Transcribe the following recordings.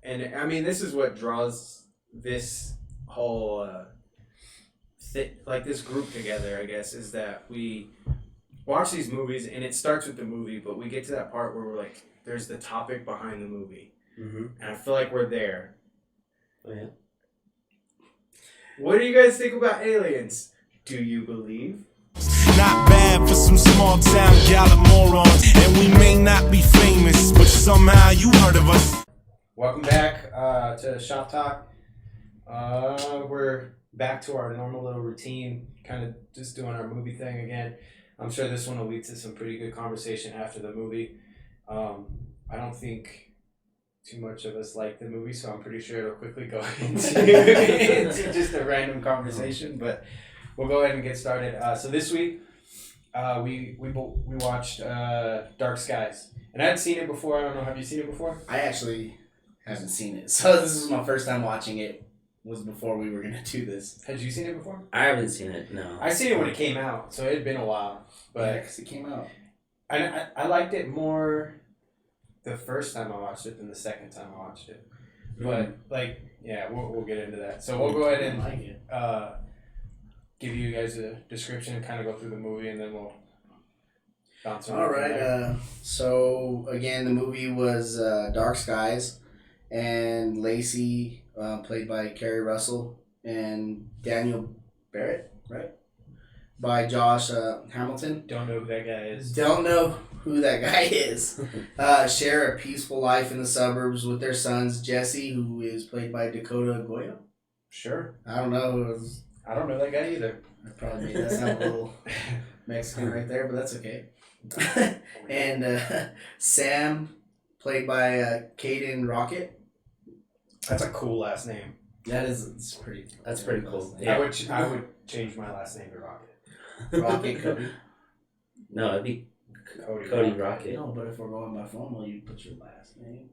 And I mean, this is what draws this whole this group together, I guess, is that we watch these movies and it starts with the movie, but we get to that part where we're like, there's the topic behind the movie. Mm-hmm. And I feel like we're there. Oh, yeah. What do you guys think about aliens? Do you believe? Not bad for some small town gallant morons, and we may not be famous, but somehow you heard of us. Welcome back to ShopTalk. We're back to our normal little routine, kind of just doing our movie thing again. I'm sure this one will lead to some pretty good conversation after the movie. I don't think too much of us like the movie, so I'm pretty sure it'll quickly go into just a random conversation, but we'll go ahead and get started. So this week, we watched Dark Skies, and I hadn't seen it before. I don't know. Have you seen it before? I actually haven't seen it, so this is my first time watching it. Was before we were gonna do this. Had you seen it before? I haven't seen it. No. I seen it when it came out, so it had been a while. But yeah, because it came out. I liked it more the first time I watched it than the second time I watched it. But we'll get into that. So we'll go ahead and give you guys a description and kind of go through the movie, and then we'll bounce around. All right. So again, the movie was Dark Skies, and Lacey, played by Kerry Russell, and Daniel Barrett, right? By Josh Hamilton. Don't know who that guy is. Don't know who that guy is. Share a peaceful life in the suburbs with their sons, Jesse, who is played by Dakota Goya. Sure. I don't know. I don't know that guy either. I probably made that sound a little Mexican right there, but that's okay. And Sam, played by Caden Rocket. That's a cool last name. That's pretty cool. Yeah. I would change my last name to Rocket. Rocket Cody. No, it'd be Cody Rocket. No, but if we're going by formal, you put your last name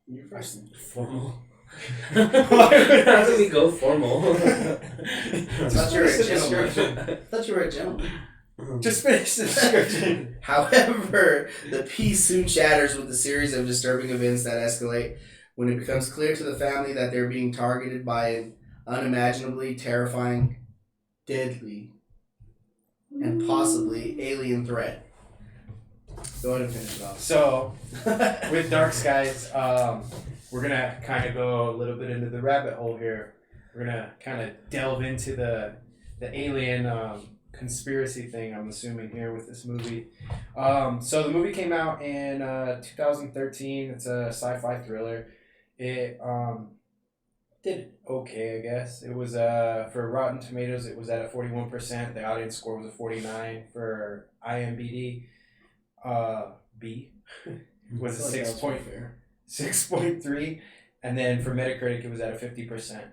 and your first name. Formal? How do we go formal? I thought you were a gentleman. Just finish the description. However, the peace soon shatters with a series of disturbing events that escalate when it becomes clear to the family that they're being targeted by an unimaginably terrifying, deadly, and possibly alien threat. Go ahead and finish it off. So, with Dark Skies, we're going to kind of go a little bit into the rabbit hole here. We're going to kind of delve into the alien conspiracy thing, I'm assuming, here with this movie. So the movie came out in 2013. It's a sci-fi thriller. It did okay, I guess. It was for Rotten Tomatoes, it was at a 41%. The audience score was a 49. For IMDb, B was a 6.3, and then for Metacritic, it was at a 50%.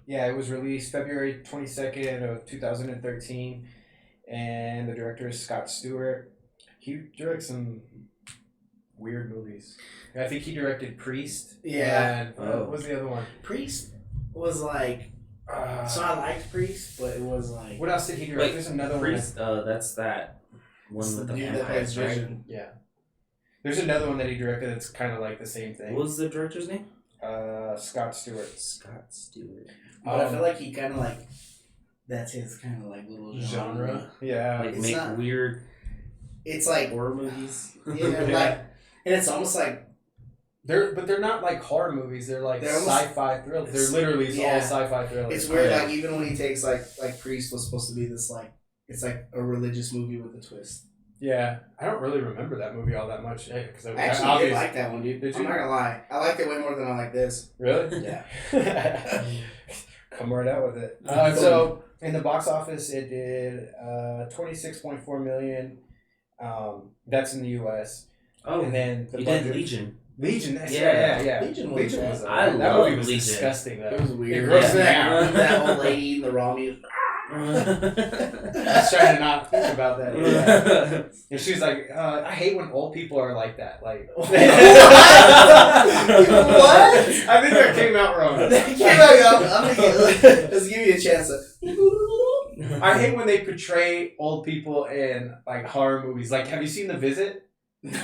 Yeah, it was released February 22nd of 2013, and the director is Scott Stewart. He directs some weird movies. I think he directed Priest. Yeah. And what was the other one? Priest was like... so I liked Priest, but it was like... What else did he direct? There's another Priest, one. That's that one with the dude that plays right? Vision. Yeah. There's another one that he directed that's kind of like the same thing. What was the director's name? Scott Stewart. Scott Stewart. But I feel like he kind of like... That's his kind of like little genre. Yeah. Like make weird... It's like... horror movies. Yeah, and it's almost like... They're not like horror movies. They're like sci-fi thrillers. They're literally all sci-fi thrillers. It's weird. Like even when he takes like Priest was supposed to be this like it's like a religious movie with a twist. Yeah, I don't really remember that movie all that much. Because I actually did like that one, dude. Did you? I'm not gonna lie. I liked it way more than I like this. Really? Yeah. Come right out with it. So in the box office, it did $26.4 million. That's in the U.S. Oh, and then you did Legion. Legion, that's yeah. Legion was that movie was disgusting though. It was weird. It grossed me out. That old lady eating the raw meat. I was trying to not think about that. Yeah. And she was like, I hate when old people are like that. Like what? I think that came out wrong. Let's give you a chance. I hate when they portray old people in like horror movies. Like, have you seen The Visit?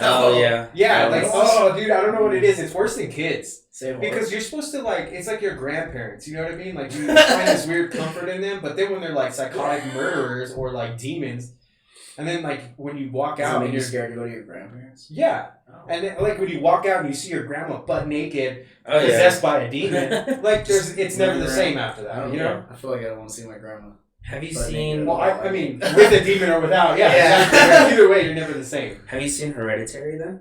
Oh yeah. Yeah, That like was- dude, I don't know what it is. It's worse than kids. Say horror. Because you're supposed to it's like your grandparents, you know what I mean? Like you find this weird comfort in them, but then when they're like psychotic murderers or like demons, and then like when you walk Does it out make and you you're scared to go to your grandparents? yeah, Oh. and then, like when you walk out and you see your grandma butt naked, Oh yeah. possessed by a demon, like it's never the same after I that, don't you know? I feel like I don't want to see my grandma. Have you But seen? Well, I mean, with a demon or without, yeah. Yeah. Exactly. Either way, you're never the same. Have you seen Hereditary then?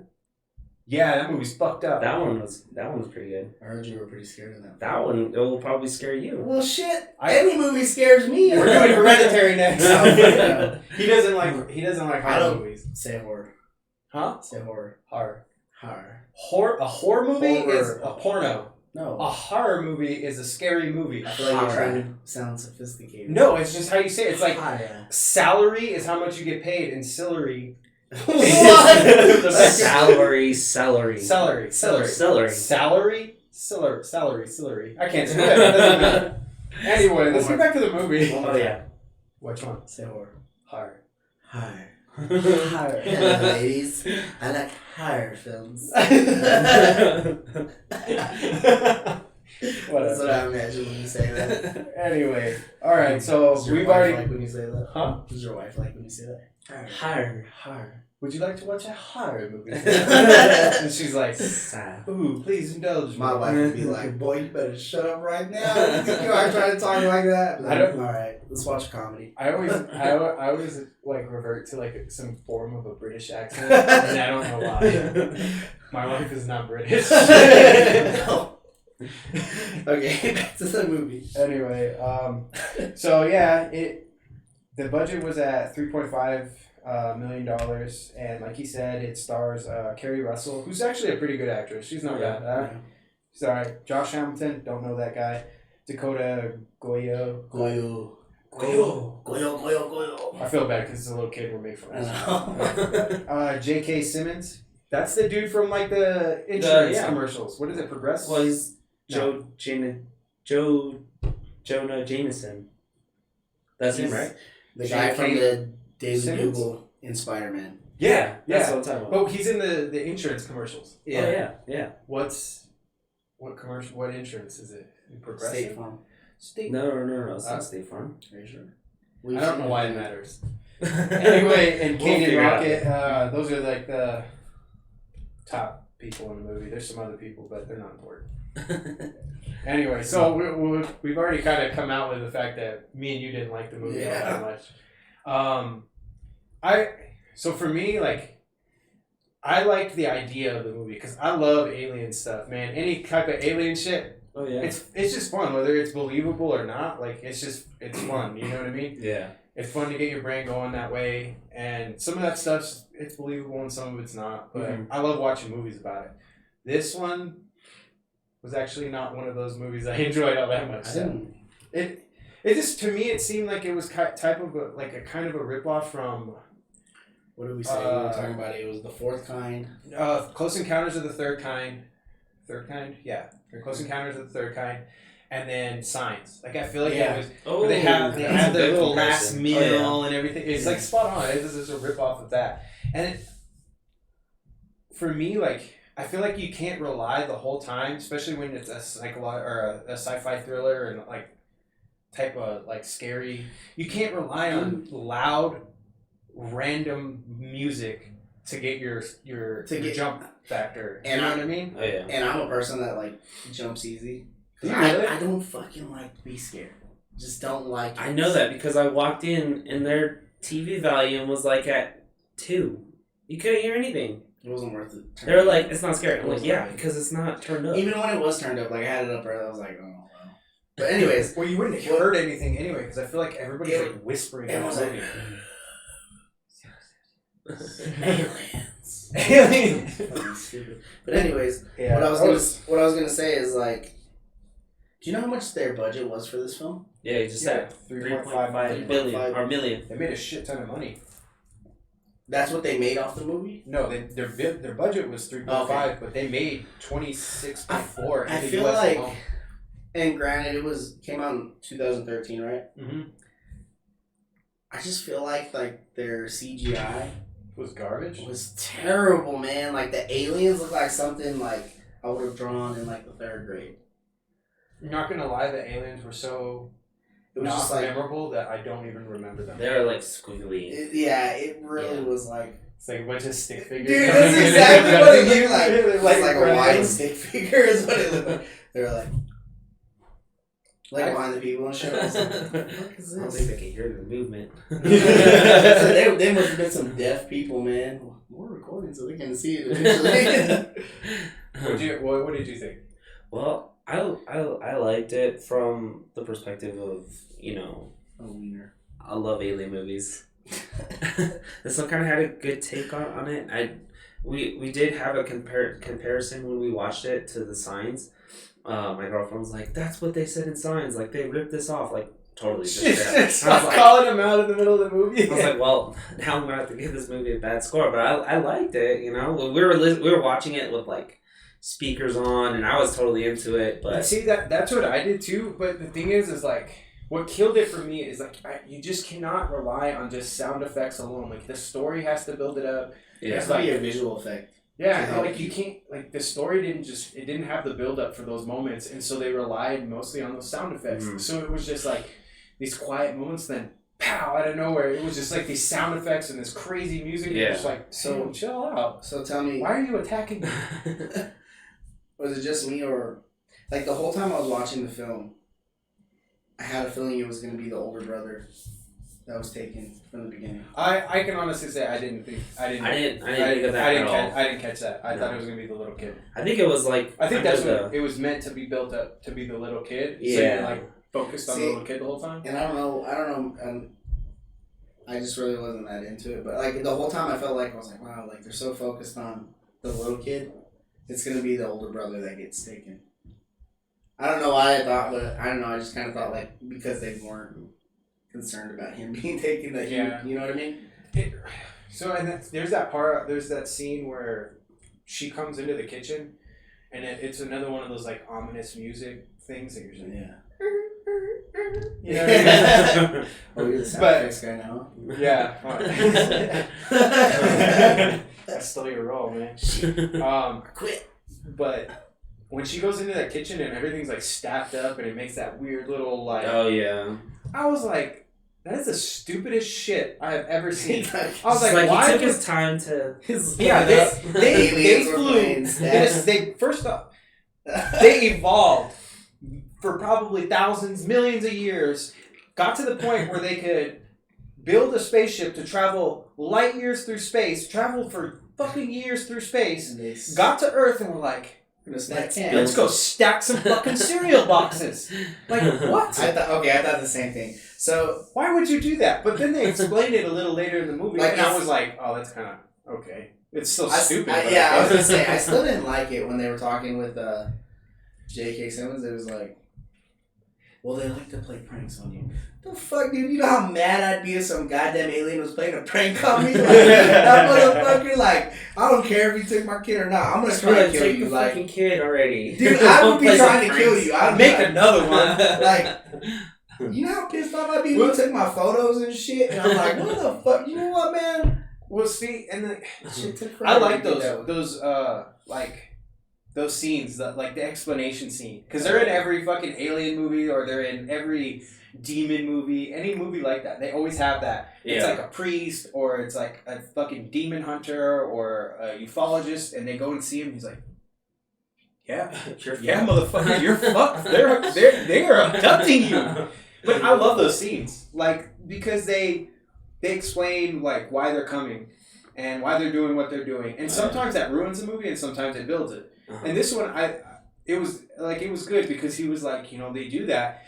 Yeah, that movie's fucked up. That one was pretty good. I heard you were pretty scared of that. That one it will probably scare you. Well, shit. Any movie scares me. We're doing Hereditary next. Yeah. He doesn't like I horror don't- movies. Say horror. Huh? Say horror. Horror. Horror. A horror movie Horror. is a porno. No. A horror movie is a scary movie. I feel like you're Horror. trying to sound sophisticated. No, it's just how you say it. It's like Horror. salary is how much you get paid, and celery. What? Celery. Celery. Celery. Salary. Celery. I can't say that. It doesn't matter. Anyway, let's get back to the movie. Oh yeah. Which one? Say horror. Horror. Horror. Horror. Hello, ladies. I like horror films. That's what I imagine when you say that. Anyway, all right. So Does your we've wife already. like when you say that? Huh? Does your wife like when you say that? Horror. Horror. Would you like to watch a horror movie? And she's like, Sad. "Ooh, please indulge me." My wife would be like, "Boy, you better shut up right now. You think you are trying to talk like that?" I don't- All right, let's watch a comedy. I always like revert to like some form of a British accent, and I don't know why. My wife is not British. No. Okay, back to the movie. Anyway, so yeah, the budget was at $3.5 million, and like he said, it stars Kerry Russell, who's actually a pretty good actress. She's not bad. She's alright. Josh Hamilton, don't know that guy. Dakota Goyo. I feel bad because it's a little kid we're making fun of. J.K. Simmons. That's the dude from like the insurance commercials. What is it? Progressive? Well, he's Jonah Jameson. That's him, right? The guy from J.K. the Daily Simmons? Bugle in Spider-Man. Yeah, That's what I'm talking about. Oh, he's in the insurance commercials. Yeah. What commercial? What insurance is it? Progressive. State Farm. State. No. It's not State Farm. Are you sure? I don't know why it matters. Anyway, and Kate and figure it Rocket, those are like the top people in the movie. There's some other people, but they're not important. Anyway, so we've already kind of come out with the fact that me and you didn't like the movie all that much. So for me, like, I liked the idea of the movie because I love alien stuff, man. Any type of alien shit, Oh yeah. it's just fun, whether it's believable or not. Like, it's fun. You know what I mean? Yeah. It's fun to get your brain going that way, and some of that stuff's it's believable and some of it's not. But I love watching movies about it. This one was actually not one of those movies I enjoyed all that much. It just, to me, it seemed like it was type of a kind of a ripoff from. What did we say? We were talking about it. It was The Fourth Kind. Close Encounters of the Third Kind. Third Kind, yeah. Close Encounters of the Third Kind, and then Signs. Like, I feel like it was. Oh, They have that's a their good little comparison. last meal Oh, and everything. It's like spot on. It's just a rip off of that. And for me, like, I feel like you can't rely the whole time, especially when it's a a sci-fi thriller and like type of like scary. You can't rely on loud, random music to get your jump factor. And you know what I mean? Oh yeah. And I'm a person that like jumps easy. Do you really? I don't fucking like to be scared. Just don't like it. I know that because I walked in and their TV volume was like at 2. You couldn't hear anything. It wasn't worth it. They were like, "It's not scary." I'm It like, wasn't "Yeah, right. because it's not turned up." Even when it was turned up, like I had it up right, I was like, oh wow. But anyways, Well, you wouldn't have heard anything anyway, because I feel like everybody's like whispering. it was like aliens. aliens. Fucking stupid. But anyways, Yeah. what I was gonna say is like, do you know how much their budget was for this film? Yeah, you just said 3.5 billion or million. They made a shit ton of money. That's what they made off the movie. No, their budget was 3.5, but they made 26.4. I feel like, and granted, came out in 2013, right? Mm-hmm. I just feel like their CGI Was garbage. It was terrible, man. Like the aliens look like something like I would have drawn in like the 3rd grade. I'm not gonna lie, the aliens were so It was not just like memorable that I don't even remember them. They were like squiggly. it really was like. It's like a bunch of stick figures. Dude, that's exactly what it looked like. It was like a running. wide stick figure is what it looked like. They were like behind the people and shit. I was like, what the fuck is I don't this? think they can hear the movement. So they must have been some deaf people, man. More recording so they can see it eventually. What did you think? Well, I liked it from the perspective of, you know, A wiener. I love alien movies. This one kind of had a good take on it. We did have a comparison when we watched it to the Signs. My girlfriend was like, "That's what they said in Signs. Like they ripped this off. Like totally just." Stop calling him out in the middle of the movie. I was like, "Well, now I'm gonna have to give this movie a bad score." But I liked it. You know, we were watching it with like speakers on, and I was totally into it. But see that's what I did too. But the thing is like. What killed it for me is like you just cannot rely on just sound effects alone. Like the story has to build it up. It has to be a visual effect. Yeah, like you can't like the story didn't have the build up for those moments, and so they relied mostly on those sound effects. Mm-hmm. So it was just like these quiet moments, then pow out of nowhere. It was just like these sound effects and this crazy music. Yeah, just like so chill out. So tell me, why are you attacking me? Was it just me or like the whole time I was watching the film? I had a feeling it was going to be the older brother that was taken from the beginning. I can honestly say I didn't think I didn't think of that at all. I didn't catch that. I thought it was going to be the little kid. I think it was like I think that's what it was meant to be built up to be the little kid. Yeah. So you're like focused on the little kid the whole time. And I don't know. I just really wasn't that into it. But like the whole time I felt like I was like, wow, like they're so focused on the little kid. It's going to be the older brother that gets taken. I don't know why I thought, but I don't know. I just kind of thought like because they weren't concerned about him being taken, that you know what I mean. There's that scene where she comes into the kitchen, and it's another one of those like ominous music things that you're just like, you know what I mean? Oh, you're the sound effects guy now. Yeah. I stole your role, man. Quit. But. When she goes into that kitchen and everything's like stacked up and it makes that weird little like... Oh, yeah. I was like, that is the stupidest shit I have ever seen. I was like why he took his time to... Yeah, they flew. First off, they evolved for probably thousands, millions of years, got to the point where they could build a spaceship to travel light years through space, travel for fucking years through space, got to Earth and were like... Let's go stack some fucking cereal boxes. Like, what? I thought the same thing. So, why would you do that? But then they explained it a little later in the movie, and I was like, oh, that's kind of, okay. It's still stupid. I was going to say, I still didn't like it when they were talking with J.K. Simmons. It was like, well, they like to play pranks on you. The fuck, dude? You know how mad I'd be if some goddamn alien was playing a prank on me? Like, that motherfucker, like, I don't care if you took my kid or not. I'm gonna try to kill you. Take the like, fucking kid already. Dude, I would be trying to kill you. I'd make another one. Like, you know how pissed off I'd be when you took my photos and shit? And I'm like, what the fuck? You know what, man? Well, see, and the shit took I like those scenes, like the explanation scene, because they're in every fucking alien movie or they're in every demon movie, any movie like that. They always have that. Yeah. It's like a priest or it's like a fucking demon hunter or a ufologist, and they go and see him. He's like, "Yeah, motherfucker, you're fucked. They are abducting you." But I love those scenes, like because they explain like why they're coming and why they're doing what they're doing, and sometimes that ruins the movie, and sometimes it builds it. And this one, it was good because he was like, you know, they do that,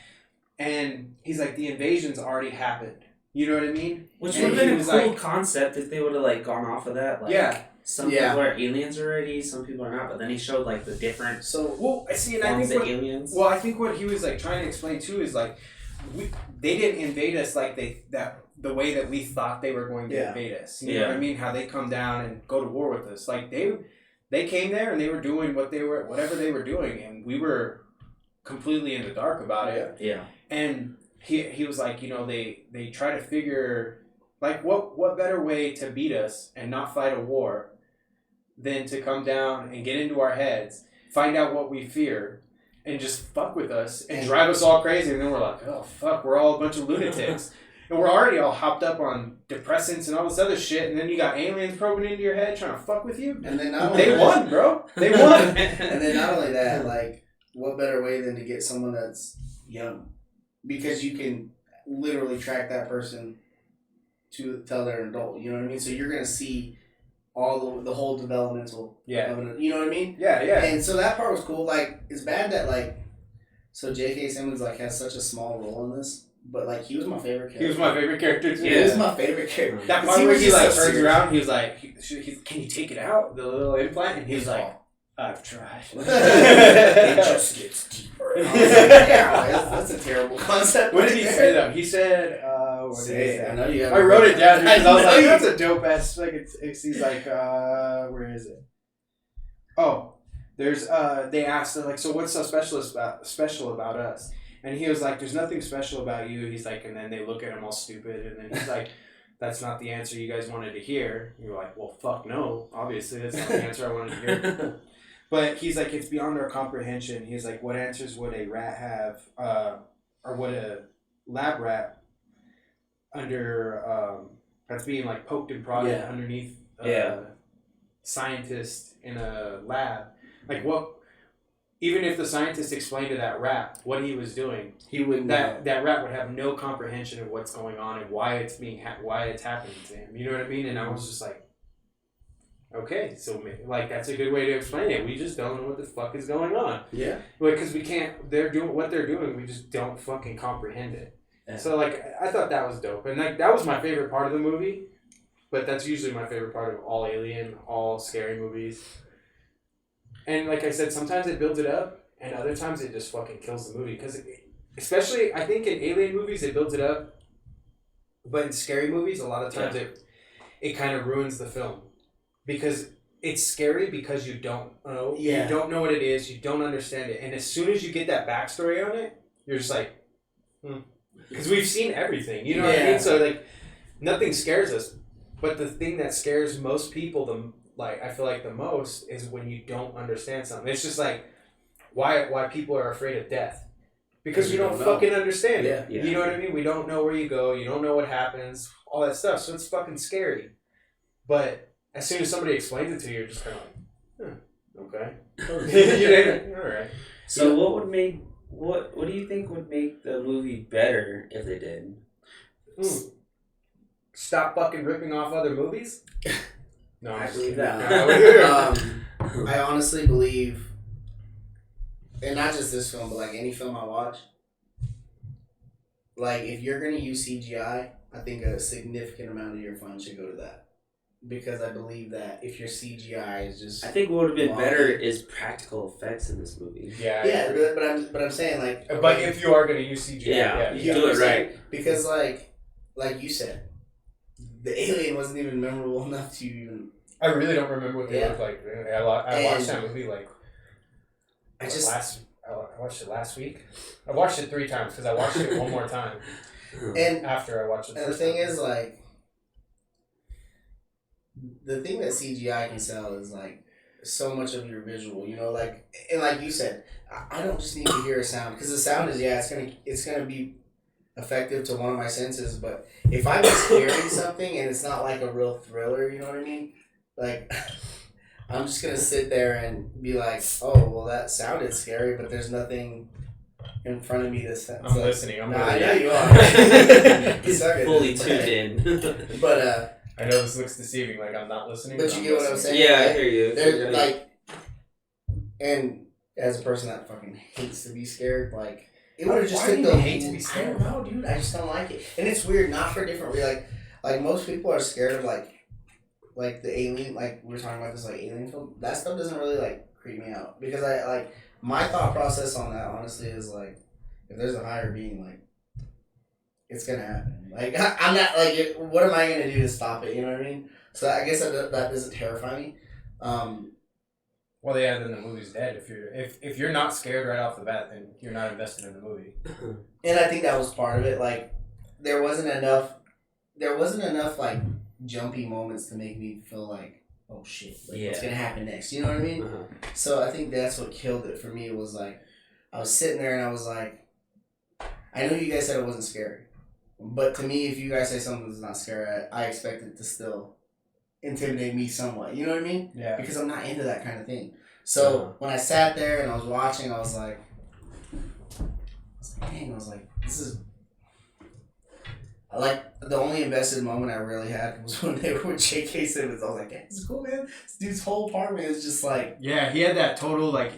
and he's like, the invasion's already happened. You know what I mean? Which would have been a cool concept if they would have like gone off of that. Like, some people are aliens already, some people are not. But then he showed like the different. I think aliens. Well, I think what he was like trying to explain too is like, they didn't invade us like the way that we thought they were going to invade us. You know what I mean? How they come down and go to war with us, like They came there and they were doing whatever they were doing, and we were completely in the dark about it. Yeah. And he was like, you know, they try to figure Like, what better way to beat us and not fight a war than to come down and get into our heads, find out what we fear, and just fuck with us and drive us all crazy. And then we're like, oh, fuck, we're all a bunch of lunatics. And we're already all hopped up on depressants and all this other shit. And then you got aliens probing into your head trying to fuck with you. And then they won, bro. They won. And then not only that, like, what better way than to get someone that's young? Because you can literally track that person to tell they're an adult. You know what I mean? So you're going to see all the whole developmental. Yeah. You know what I mean? Yeah, yeah. And so that part was cool. Like, it's bad that, like, so J.K. Simmons, like, has such a small role in this. But, like, he was my favorite character. He was my favorite character, too. He was my favorite character. That part where he, like, turns around, he was like, can you take it out, the little implant? And he was like, I've tried. It just gets deeper. I was like, yeah, that's a terrible concept. What did he say, though? He said, what did he say? I know you have I wrote it down because I was like, I know that's a dope ass. Like, he's like, where is it? Oh, there's, they asked, like, so what's so special about us? And he was like, there's nothing special about you. He's like, and then they look at him all stupid. And then he's like, that's not the answer you guys wanted to hear. And you're like, well, fuck no. Obviously, that's not the answer I wanted to hear. But he's like, it's beyond our comprehension. He's like, what answers would a rat have, or would a lab rat under, that's being like poked and prodded underneath scientist in a lab? Like, what? Even if the scientist explained to that rat what he was doing, he wouldn't. That rat would have no comprehension of what's going on and why it's why it's happening to him. You know what I mean? And I was just like, okay, so like that's a good way to explain it. We just don't know what the fuck is going on. Yeah. Because we can't. They're doing what they're doing. We just don't fucking comprehend it. Yeah. So like, I thought that was dope, and like that was my favorite part of the movie. But that's usually my favorite part of all Alien, all scary movies. And like I said, sometimes it builds it up, and other times it just fucking kills the movie. Because especially, I think in alien movies, it builds it up. But in scary movies, a lot of times it kind of ruins the film. Because it's scary because you don't know. Yeah. You don't know what it is. You don't understand it. And as soon as you get that backstory on it, you're just like, Because we've seen everything. You know what I mean? So like, nothing scares us. But the thing that scares most people, I feel like the most is when you don't understand something. It's just like why people are afraid of death. Because we don't fucking understand it. Yeah. You know what I mean? We don't know where you go, you don't know what happens, all that stuff. So it's fucking scary. But as soon as somebody explains it to you, you're just kinda like, okay. Alright. So what do you think would make the movie better if they did? Stop fucking ripping off other movies? No, I believe that. I honestly believe, and not just this film, but like any film I watch, like if you're going to use CGI, I think a significant amount of your funds should go to that. Because I believe that if your CGI is just... I think what would have been better is practical effects in this movie. Yeah, but I'm saying like... But if you are going to use CGI, you do it right. Because like you said, the alien wasn't even memorable enough to even... I really don't remember what they look like. I watched that movie I watched it last week. I watched it 3 times because I watched it one more time. And after I watched it. And the thing is, like, the thing that CGI can sell is like so much of your visual. You know, like, and like you said, I don't just need to hear a sound because the sound is it's gonna be effective to one of my senses, but if I'm hearing something and it's not like a real thriller, you know what I mean? Like, I'm just gonna sit there and be like, oh, well, that sounded scary, but there's nothing in front of me that sounds. I'm listening. I know you are. He's fully tuned in. But I know this looks deceiving, like I'm not listening. But you get what I'm saying? Yeah, I hear you. They're like, and as a person that fucking hates to be scared, like. It would have just took the hate to be scared. I don't know, dude. I just don't like it, and it's weird. Not for different reasons. Like most people are scared of like the alien. Like we were talking about this like alien film. That stuff doesn't really like creep me out because I like my thought process on that honestly is like if there's a higher being, like it's gonna happen. Like I'm not like what am I gonna do to stop it? You know what I mean? So I guess that doesn't terrify me. Well, yeah, then the movie's dead. If you're not scared right off the bat, then you're not invested in the movie. And I think that was part of it. Like, there wasn't enough there wasn't enough like jumpy moments to make me feel like, oh shit, like what's gonna happen next? You know what I mean? Uh-huh. So I think that's what killed it for me. It was like I was sitting there and I was like, I know you guys said it wasn't scary, but to me, if you guys say something's not scary, I expect it to still intimidate me somewhat. You know what I mean? Yeah. Because I'm not into that kind of thing. So when I sat there and I was watching, I was like, dang, I was like, this is. Like, the only invested moment I really had was when they were with J.K. Simmons. I was like, "Damn, this is cool, man. This dude's whole apartment is just like..." Yeah, he had that total, like,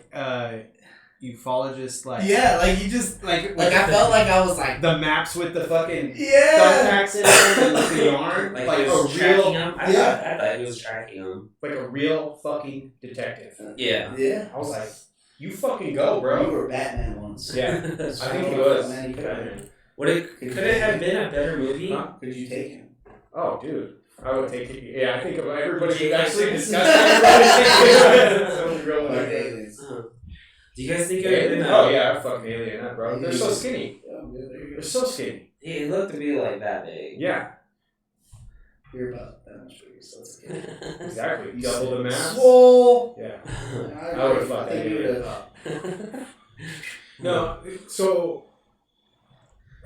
ufologist, like... Yeah, like, you just... Like, I felt like I was like... The maps with the fucking... Yeah! thumbtacks in there and the yarn. Like, Like he a was tracking real... him. I thought he was tracking him. Like a real fucking detective. Yeah. Yeah. I was like, you fucking go, You bro. were Batman once. Yeah. I think he was. Man, you could have Could it have been a better movie? Huh? Could you take him? Oh, dude. I would take it. Yeah, I think of everybody J.K. actually Simmons. discussed it. Like aliens. Do you guys think it would have been Oh, yeah, I fucking alien that, bro. They're so skinny. Yeah, there you They're go. so skinny. He looked to be like that big. Yeah, You're about that much bigger, so it's okay. exactly. Double the mass. Swole! Yeah. I would fuck that think you alien would up. No, so...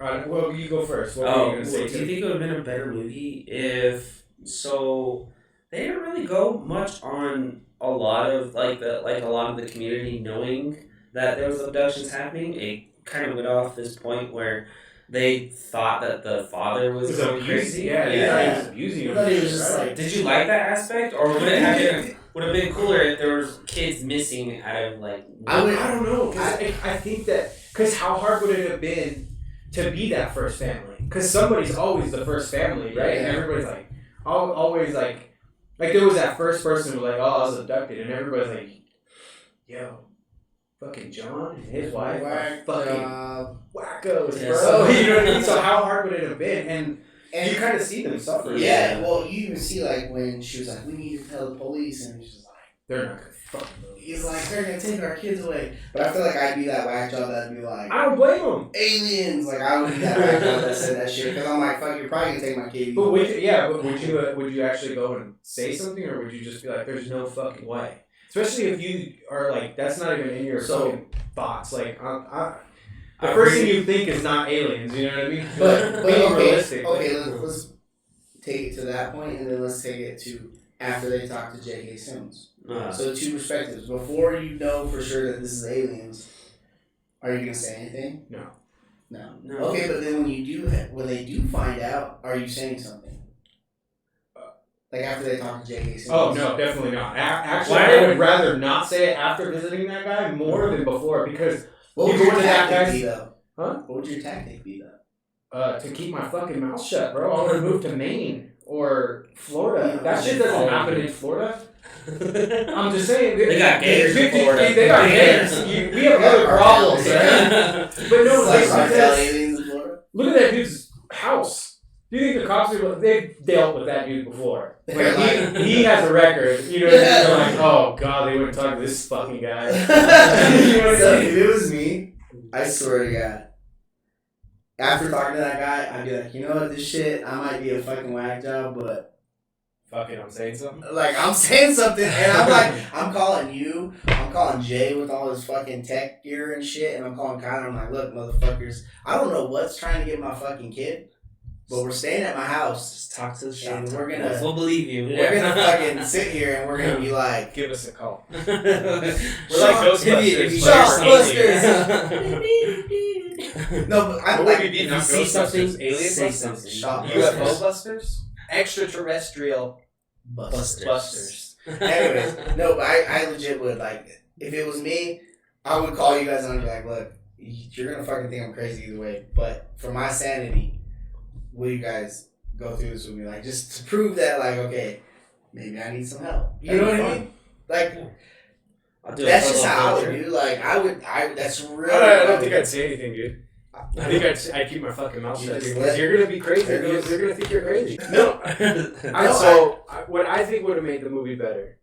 well, you go first. What were you going to say? Do you think it would have been a better movie if... So, they didn't really go much on a lot of the community knowing that there was abductions happening. It kind of went off this point where they thought that the father was going crazy. Yeah, he was abusing I him. thought he was just like... Did you like that aspect, or would it have been cooler if there was kids missing out of like? I don't know. I think that because how hard would it have been to be that first family? Because somebody's always the first family, right? Yeah. And everybody's like, always like there was that first person who was like, oh, I was abducted, and everybody's like, yo, fucking John and his wife are fucking wackos, Yeah. bro. You know what I mean? So how hard would it have been? And And you kind of see them suffer. yeah, well, you even see like when she was like, "We need to tell the police," and he's just like, They're not gonna fucking believe. he's like, "They're gonna take our kids away." But I feel like I'd be that whack job that'd be like, I don't blame them. aliens. Like I would be that whack job that said that shit because I'm like, "Fuck, you're probably gonna take my kid." But would you actually go and say something, or would you just be like, "There's no fucking way"? Especially if you are like, that's not even in your fucking thoughts. Like, the first thing you think is not aliens. You know what I mean? But being okay, realistic. okay, let's take it to that point, and then let's take it to after they talk to J.K. Simmons. So two perspectives. Before you know for sure that this is aliens, are you gonna say anything? No. No. Okay, but then when they do find out, are you saying something? Like after they talk to J.K. Simmons? Oh no, definitely not. Actually, Why? I would rather not say it after visiting that guy more than before because What would you your go to that tactic guy's- be though? Huh? What would your tactic be though? to keep my fucking mouth shut, bro. I would move to Maine or Florida. That shit doesn't happen in Florida. I'm just saying. They got gators in 50 Florida. They got gators. We have other problems, right? But no, Like like, cartel aliens in Florida? look at that dude's house. Do you think the cops are? They've dealt with that dude before. Like he has a record. You know what I mean? They're like, oh god, they wouldn't talk to this fucking guy. You know what So I mean? if it was me, I swear to God, after talking to that guy, I'd be like, you know what, this shit, I might be a fucking whack job, but Fuck it, I'm saying something. like I'm saying something, and I'm like, I'm calling you, I'm calling Jay with all his fucking tech gear and shit, and I'm calling Kyler. I'm like, look, motherfuckers, I don't know what's trying to get my fucking kid, but we're staying at my house. Just talk to the shop. And we're gonna- We'll believe you. We're gonna fucking sit here and we're gonna be like, Give us a call. We're like Ghostbusters. no, but I'm What like, would we be? If Not you see Ghostbusters, something, Alien say Busters? something. Shop UFO busters? Extraterrestrial Busters. busters. Anyways, no, but I legit would, like, if it was me, I would call you guys and I'd be like, look, you're gonna fucking think I'm crazy either way, but for my sanity, will you guys go through this with me? Like, just to prove that, like, okay, maybe I need some help. You know what I mean? Like, I'll do that's it for just a how I little would do. Like, that's really. I don't think I'd say anything, dude. I think I'd keep my fucking mouth You shut just because let- you're gonna be crazy. There They're goes- gonna think you're crazy. No, what I think would have made the movie better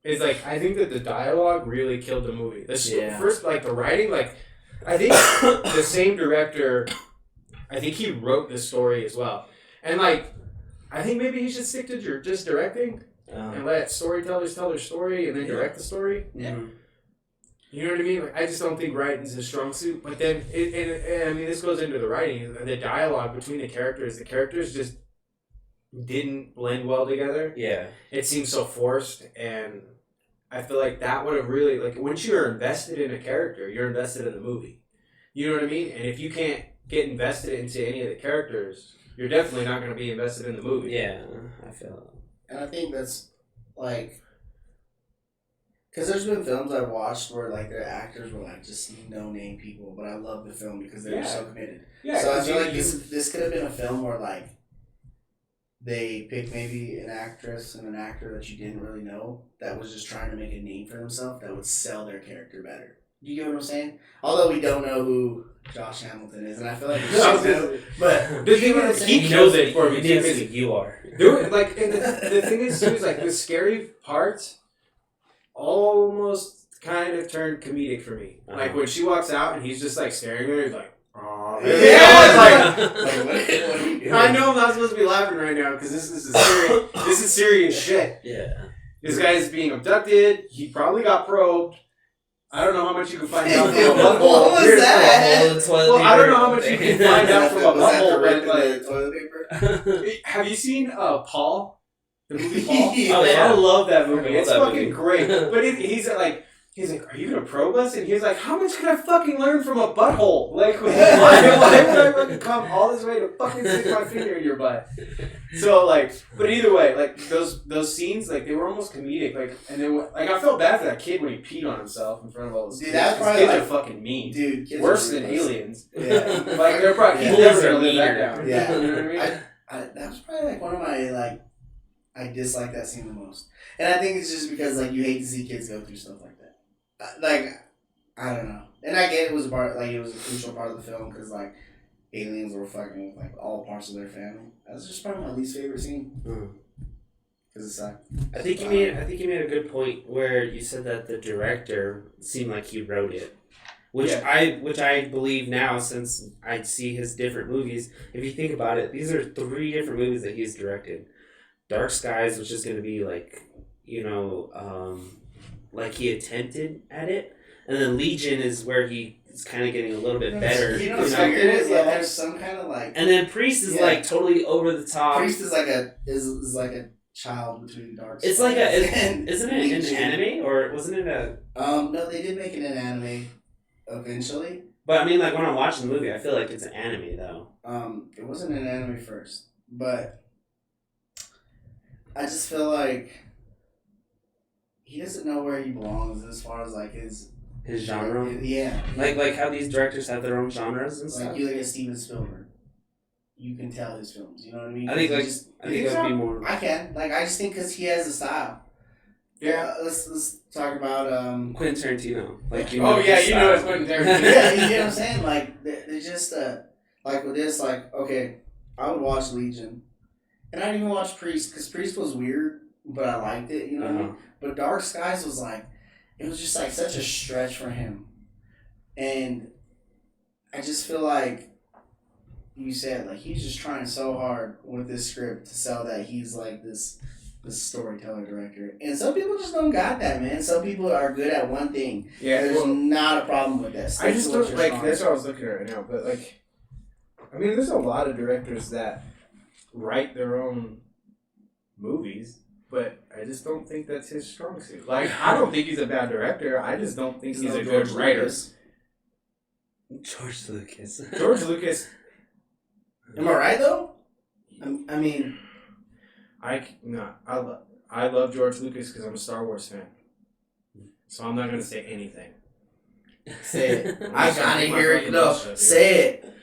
is like I think that the dialogue really killed the movie. First, like the writing, like I think the same director, I think he wrote the story as well. And like, I think maybe he should stick to just directing and let storytellers tell their story and then direct the story. Yeah. You know what I mean? Like, I just don't think writing's his strong suit. But then, I mean, this goes into the writing, the dialogue between the characters. The characters just didn't blend well together. Yeah. It seems so forced, and I feel like that would have really, like, once you're invested in a character, you're invested in the movie. You know what I mean? And if you can't get invested into any of the characters, you're definitely not going to be invested in the movie. Yeah, I feel And I think that's, like, because there's been films I've watched where, like, their actors were, like, just no-name people, but I love the film because they were so committed. Yeah. So I feel like this could have been a film where, like, they picked maybe an actress and an actor that you didn't really know that was just trying to make a name for themselves that would sell their character better. Do you get what I'm saying? Although we don't know who Josh Hamilton is, and I feel like we should know, but the thing is, he knows it for me. He knows who you are. Dude, like, and the thing is, too, is like the scary parts almost kind of turned comedic for me. Like when she walks out and he's just like staring at her, he's like, "Oh, I know I'm not supposed to be laughing right now because this is serious shit." Yeah. This guy is being abducted. He probably got probed. I don't know how much you can find out from a butthole. What was that? Well, I don't know how much you can find out from a butthole, but like, toilet paper? have you seen Paul? The movie Paul? Oh, yeah. I love that movie. It's that fucking movie. great. But he's like, are you gonna probe us? And he's like, how much can I fucking learn from a butthole? Like, why would I fucking come all this way to fucking stick my finger in your butt? So like, but either way, like those scenes, like they were almost comedic. Like, and then like I felt bad for that kid when he peed on himself in front of all those Dude, kids. that's probably Kids like, are fucking mean. Dude, kids Worse are than ruthless. aliens. Yeah. Like they're probably Yeah. he's never gonna Aliens live are that down. Yeah. You know what I mean? That was probably like one of my like I dislike that scene the most, and I think it's just because like you hate to see kids go through stuff like that. Like I don't know, and I get it was a part like it was a crucial part of the film because like aliens were fucking with like all parts of their family. That's just probably my least favorite scene because it's like I think you made a good point where you said that the director seemed like he wrote it. Which I believe now, since I see his different movies. If you think about it, these are 3 different movies that he's directed. Dark Skies, which is going to be like, like he attempted at it, and then Legion is where he is kind of getting a little bit better. You know what's weird is like there's some kind of like, and then Priest is like totally over the top. Priest is like is like a child between Dark Skies. It's like and isn't it Legion. an anime or wasn't it a? No, they did make it an anime eventually. But I mean, like when I'm watching the movie, I feel like it's an anime though. It wasn't an anime first, but I just feel like he doesn't know where he belongs as far as like his genre. Yeah, like how these directors have their own genres and like stuff. you look at Steven Spielberg, you can tell his films. You know what I mean? I think He like just, I think that would be more. I can I just think because he has a style. Yeah. Let's talk about Quentin Tarantino. Like Oh yeah, you know it's Quentin Tarantino. yeah, you get what I'm saying? Like they're just like with this, like okay, I would watch Legion, and I didn't even watch Priest because Priest was weird, but I liked it. You know what I mean? But Dark Skies was like, it was just like such a stretch for him, and I just feel like you said like he's just trying so hard with this script to sell that he's like this storyteller director, and some people just don't got that, man. Some people are good at one thing. Yeah, There's well, not a problem with that. I Stick just to what don't you're like. strong That's at. what I was looking at right now. But like, I mean, there's a lot of directors that write their own movies, but I just don't think that's his strong suit. Like, I don't think he's a bad director. I just don't think he's a good writer. George Lucas. George Lucas. Am I right though? I mean, I love George Lucas because I'm a Star Wars fan. So I'm not gonna say anything. say it. I gotta hear it. No, say it.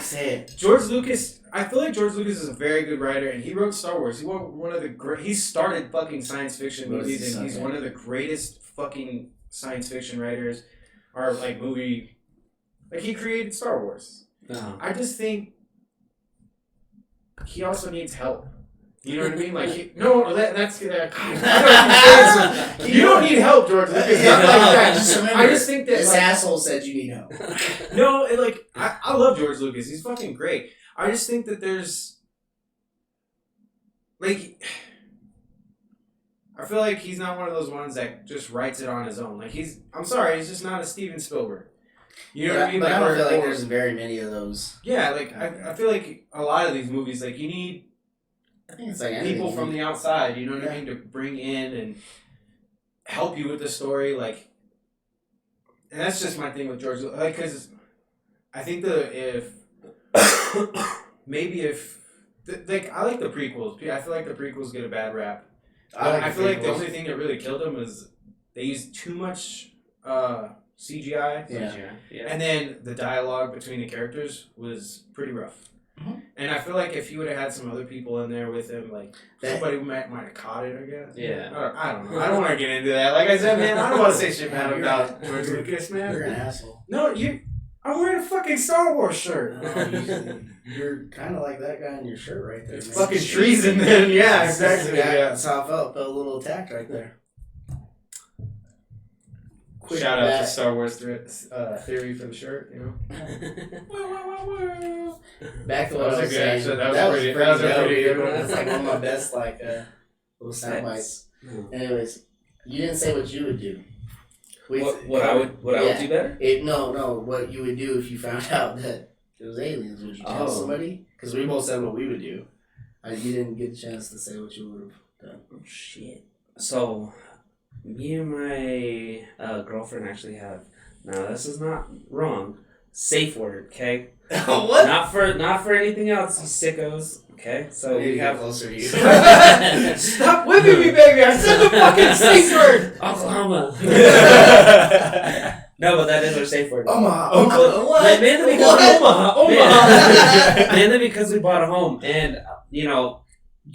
Say it. George Lucas. I feel like George Lucas is a very good writer, and he wrote Star Wars. He wrote one of the great. He started fucking science fiction movies, and he's one of the greatest fucking science fiction writers, or like movie. Like he created Star Wars. I just think he also needs help. You know what I mean? Like that's you don't need help, George Lucas. Not like that. Just remember, I just think that this like, asshole said you need help. no, like I love George Lucas. He's fucking great. I just think that there's like, I feel like he's not one of those ones that just writes it on his own. Like I'm sorry, he's just not a Steven Spielberg. You know what I mean? But Like, I don't feel like there's very many of those. Yeah, like I feel like a lot of these movies, like you need I think it's like people anything. from the outside. You know what I mean, to bring in and help you with the story. Like, and that's just my thing with George. Like, because I think like I like the prequels. I feel like the prequels get a bad rap. I feel like the only thing that really killed them was they used too much CGI. Yeah. And then the dialogue between the characters was pretty rough. Mm-hmm. And I feel like if he would have had some other people in there with him, like somebody might have caught it, I guess. Yeah. I don't know. I don't want to get into that. Like I said, man, I don't want to say shit bad about George Lucas, man. You're an asshole. No, I'm wearing a fucking Star Wars shirt. You're kind of like that guy in your shirt right there. It's man. fucking treason, then. Yeah, exactly. Yeah, Yeah. that's how I felt. Felt a little attacked right there. Quick Shout out to back. Star Wars theory for the shirt, you know. Back to what That was I a was good saying. episode. That was that pretty was a dope, pretty dude. good one. That's like one of my best little sound bites. Anyways, you didn't say what you would do. What I would do better? No, what you would do if you found out that it was aliens. Would you tell somebody? Because we both said what we would do. You didn't get a chance to say what you would have done. Oh, shit. So, me and my girlfriend actually have, now this is not wrong, safe word, okay? What? Not for anything else, you sickos, okay? So we have... closer to you. Stop whipping me, baby! I said the fucking safe word! Oklahoma. No, but that is our safe word. Omaha. What? Mainly because mainly because we bought a home, and you know.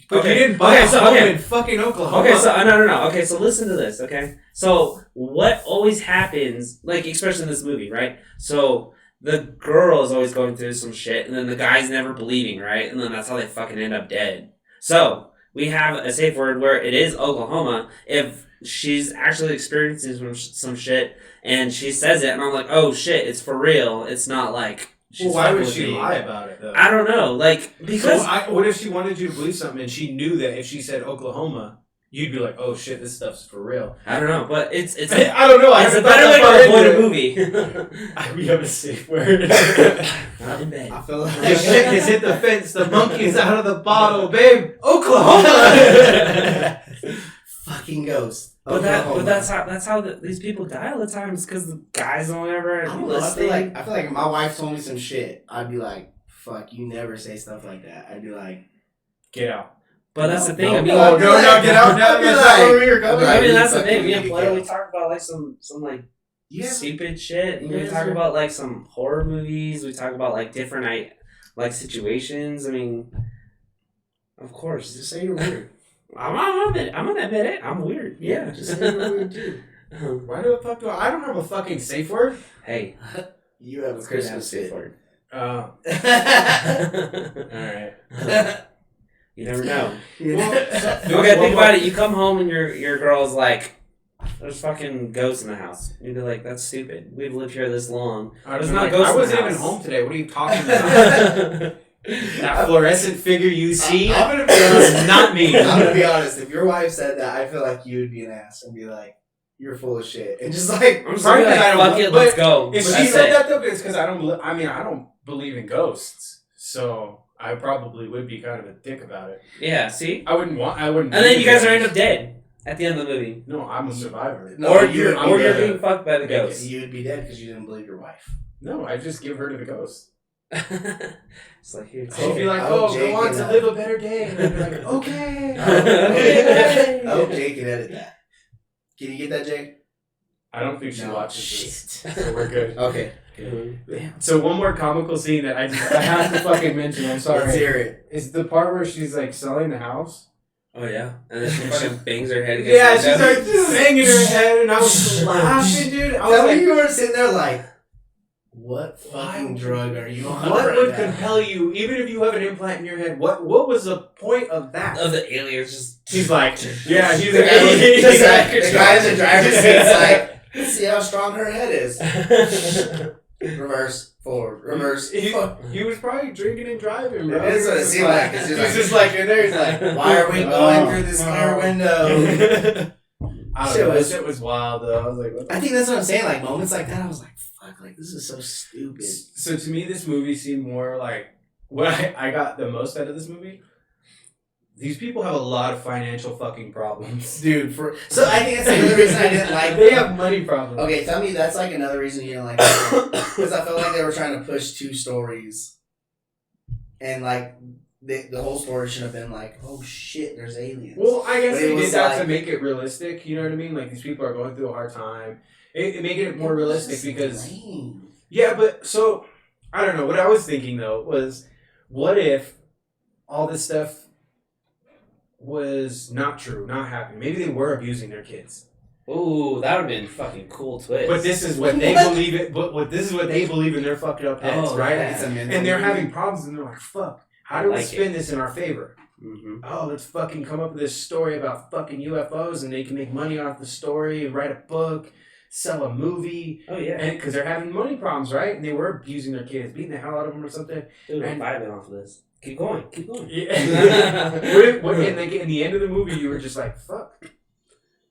But you didn't buy a home in fucking Oklahoma. Okay, so no. Okay, so listen to this. Okay, so what always happens, like especially in this movie, right? So the girl is always going through some shit, and then the guy's never bleeding, right? And then that's how they fucking end up dead. So we have a safe word where it is Oklahoma. If she's actually experiencing some shit, and she says it, and I'm like, oh shit, it's for real. It's not like. Well, why would she lie about it though? I don't know, like because. So what if she wanted you to believe something, and she knew that if she said Oklahoma, you'd be like, oh shit, this stuff's for real. I don't know, but it's. I don't know. It's a better way to avoid a movie. We have a safe word. Not in bed. I feel like The shit has hit the fence. The monkey is out of the bottle, babe. Oklahoma. fucking ghost. But that's how these people die all the time. It's because the guys don't ever I don't know, I feel like if my wife told me some shit, I'd be like, "Fuck, you never say stuff like that." I'd be like, "Get out." But that's the thing. No, I mean, no, get out now. That's not where you're going. I mean, that's the thing. Me and Blair, we talk about like some like yeah, stupid shit. And we talk about like some horror movies. We talk about like different like situations. I mean, of course. just say you're weird. I'm gonna admit it. I'm weird. Yeah. Just say you're weird too. Why the fuck do I don't have a fucking safe word? Hey, you have a Christmas safe word. All right. You never know. Well, Okay, think about it. You come home and your girl's like, "There's fucking ghosts in the house." You'd be like, "That's stupid. We've lived here this long. There's not ghosts I in the wasn't even house." home today. What are you talking about? That fluorescent figure you see? I'm gonna be honest. Not me. I'm gonna be honest. If your wife said that, I feel like you would be an ass and be like, "You're full of shit," and just like, I'm sorry, like, fuck it, let's go. If she That's said it. that though, it's because I don't believe in ghosts, so I probably would be kind of a dick about it. Yeah, see? I wouldn't. And And then you guys are end up dead at the end of the movie. No, I'm a survivor. No, or you're being fucked by the ghost. you would be dead because you didn't believe your wife. No, I just give her to the ghost. It's like here. She'd be like, Oh, "Oh, Jake, go on you to know. live a better day," and I'd be like, "Okay." I hope Jake can edit that. Can you get that, Jake? I don't think she watches this, so we're good. Okay. So one more comical scene that I have to fucking mention. I'm sorry. Let's hear it. Is the part where she's like selling the house. Oh yeah, and then she fucking bangs her head against Yeah, the she's window. like banging her head, and I was laughing, dude. I was Tell me like, you were sitting there like, what fucking drug are you on? what right would now? compel you, even if you have an implant in your head? What was the point of that? Of the aliens just. She's like, yeah, he's The like, guy in the driver's seat's like, let's see how strong her head is. reverse, forward, reverse. He forward. was probably drinking and driving, bro. That's what it seemed like. It's He's just just like in there. He's like, why are we going through this clear window? I don't know. That shit was wild, though. I was like, what the I think that's what I'm saying. Like moments like that, I was like, fuck, like this is so stupid. So to me, this movie seemed more like what I got the most out of this movie. These people have a lot of financial fucking problems, Dude, so I think that's another reason I didn't like They have money problems. Okay, tell me that's like another reason you didn't like it. Because I felt like they were trying to push two stories. And like the whole story should have been like, oh shit, there's aliens. Well, I guess But they it did was that like- to make it realistic. You know what I mean? Like these people are going through a hard time. It made it more realistic because lame. yeah, but so I don't know. What I was thinking though was, what if all this stuff was not true, not happening? Maybe they were abusing their kids. Ooh, that would have been fucking cool twist. But this is what they believe it. But this is what they believe in their fucked up heads, right? yeah. It's a mental And they're movie. having problems, and they're like, "Fuck, how do we like spin this in our favor? Mm-hmm. Oh, let's fucking come up with this story about fucking UFOs, and they can make money off the story, write a book, sell a movie, Oh yeah, and because they're having money problems, right? And they were abusing their kids, beating the hell out of them or something. dude, I'm and- vibing off of this. Keep going. Yeah. And like in the end of the movie, you were just like, "Fuck."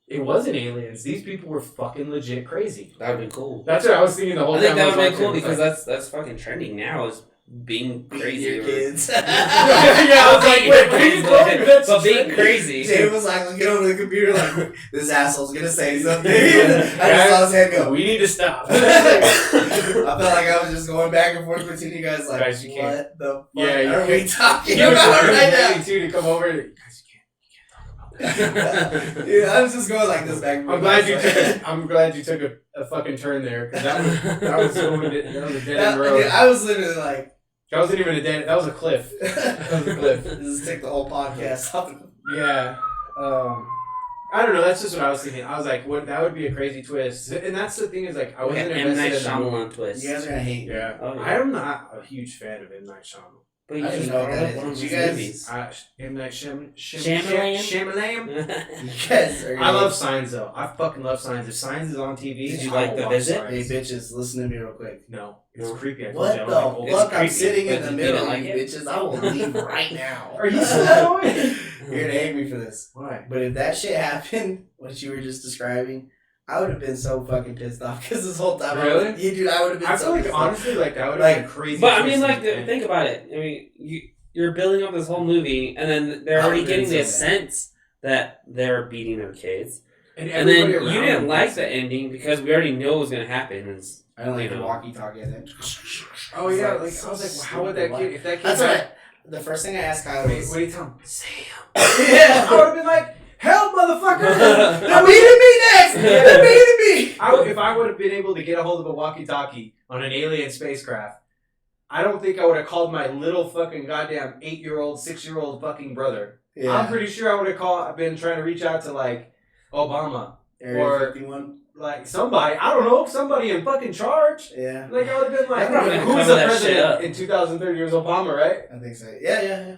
It wasn't aliens. These people were fucking legit crazy. That would be cool. That's what I was thinking the whole I time. think that would I be was cool watching. because It's that's fucking trending now is being Beat crazy. your or- kids. yeah, I was like, wait, what are you talking about? But being crazy. Dave was like, let's get over the computer, like, this asshole's gonna say something. I just saw his head go. We need to stop. I felt like I was just going back and forth between you guys, like, Guys, you can't. what the fuck Yeah, you are we can't. talking He was about right ready now? too to come over. Guys, you can't talk about that. Dude, I was just going like this back and forth. I'm glad you took a fucking turn there because that was a dead end road. Dude, I was literally like, That wasn't even a dead. That was a cliff. That was a cliff. this is take the whole podcast off. Yeah. I don't know. That's just what I was thinking. I was like, "What? That would be a crazy twist." And that's the thing is like, I wasn't M. Night invested in the movie. Shyamalan twist. You guys are gonna hate me. Yeah. Oh, yeah. I'm not a huge fan of M. Night Shyamalan. But you I just didn't know what brought that up is. one of Did his you guys- movies. M. Night Shyamalan? Shyamalan. You guys are I gonna love Signs though. I fucking love Signs. If Signs is on TV, Did you I like will The watch Visit? Hey, Signs. bitches, listen to me real quick. No, it's No. creepy. I told What you, I the don't like old- It's fuck? I'm creepy, sitting in but the you middle didn't of like you it? bitches. I will leave right now. Are you so annoying? You're gonna hate me for this. Why? But if that shit happened, what you were just describing, I would have been so fucking pissed off because this whole time, Really? yeah, dude, I would have been. I so feel like pissed off. honestly, like that would Like, have been crazy. But I mean, twist like, in the end. think about it. I mean, you're building up this whole movie, and then they're I already would've getting been the so mad. sense that they're beating their kids. and And then everybody you around didn't them like was- the ending because we already know what's gonna happen. It's, I don't like you the know. walkie-talkie. I think. Oh yeah, like I was like, well, how would that kid? If that kid, That's right. The first thing I asked Kyle Wait, was, what do you tell him? Sam. yeah, I would have been like, help, motherfucker! they're beating me next. They're beating me. If I would have been able to get a hold of a walkie-talkie on an alien spacecraft, I don't think I would have called my little fucking goddamn 8-year-old, 6-year-old fucking brother. I'm pretty sure I would have been trying to reach out to like Obama, Area or- 51. like somebody. I don't know, somebody in fucking charge. Yeah, Like I would have been like, I'm probably gonna who's cover the that shit up. president in 2030? It was Obama, right? I think so. Yeah.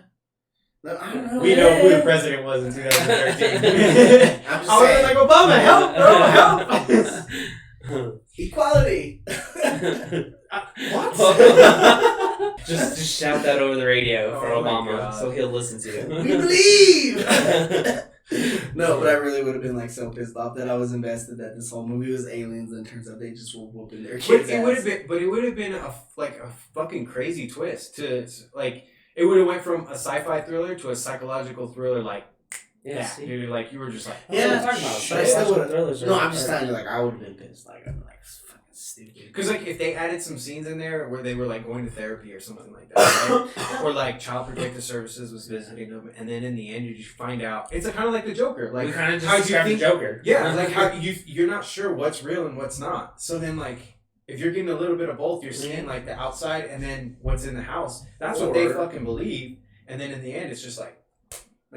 No, I don't know. We know who the president was in 2013. I'm just I was saying. like, Obama, help, bro, help. Equality. What? just shout that over the radio for Oh my Obama, God. so he'll listen to We you. believe. No, but I really would have been like so pissed off that I was invested that this whole movie was aliens, and it turns out they just were whooping their But kids' it would have ass. been, a fucking crazy twist to like. It would have went from a sci-fi thriller to a psychological thriller, like Yeah, that. see? Dude, like you were just like, That's what Yeah, I'm talking about. but I still Psychological would've- thrillers are- No, I'm just telling you, like I would have been pissed. Like I'm like it's fucking stupid. because like if they added some scenes in there where they were like going to therapy or something like that, right? Or like Child Protective Services was visiting them, and then in the end you just find out it's kind of like the Joker, like we kind of how just you described the think- Joker. Yeah, like how you're not sure what's real and what's not. So then like if you're getting a little bit of both, you're seeing like the outside and then what's in the house. That's what they Or- fucking believe. And then in the end, it's just like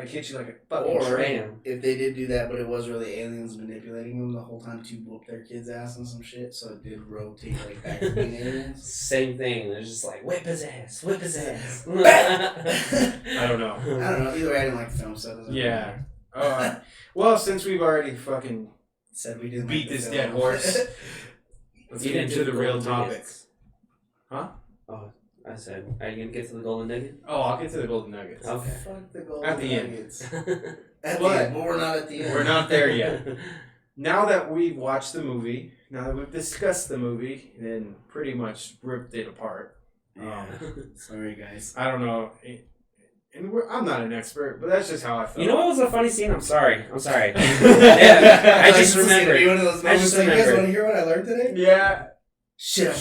hit you like a fucking Or train. if they did do that, but it was really aliens manipulating them the whole time to whoop their kids' ass and some shit, so it did rotate like back to being aliens. Same thing. They're just like, whip his ass, whip his ass. I don't know. I don't know. Either way, I didn't like the film, so it doesn't Yeah. matter. Well, since we've already fucking Said we didn't beat like the this film. dead horse, let's You get didn't into do the real golden topic. nuggets. I said, are you gonna get to the golden nugget? Oh, I'll get to the golden nuggets. Okay. Fuck the golden At the end. nuggets. At the But- end, but we're not at the end. We're not there yet. Now that we've watched the movie, now that we've discussed the movie, and pretty much ripped it apart. Yeah. Sorry, guys. I don't know. I'm not an expert, but that's just how I felt. You know what was a funny scene? I'm sorry. Yeah, I just This is gonna remembered. be one of those I just moments like, you guys remembered. want to hear what I learned today? Yeah. Shit.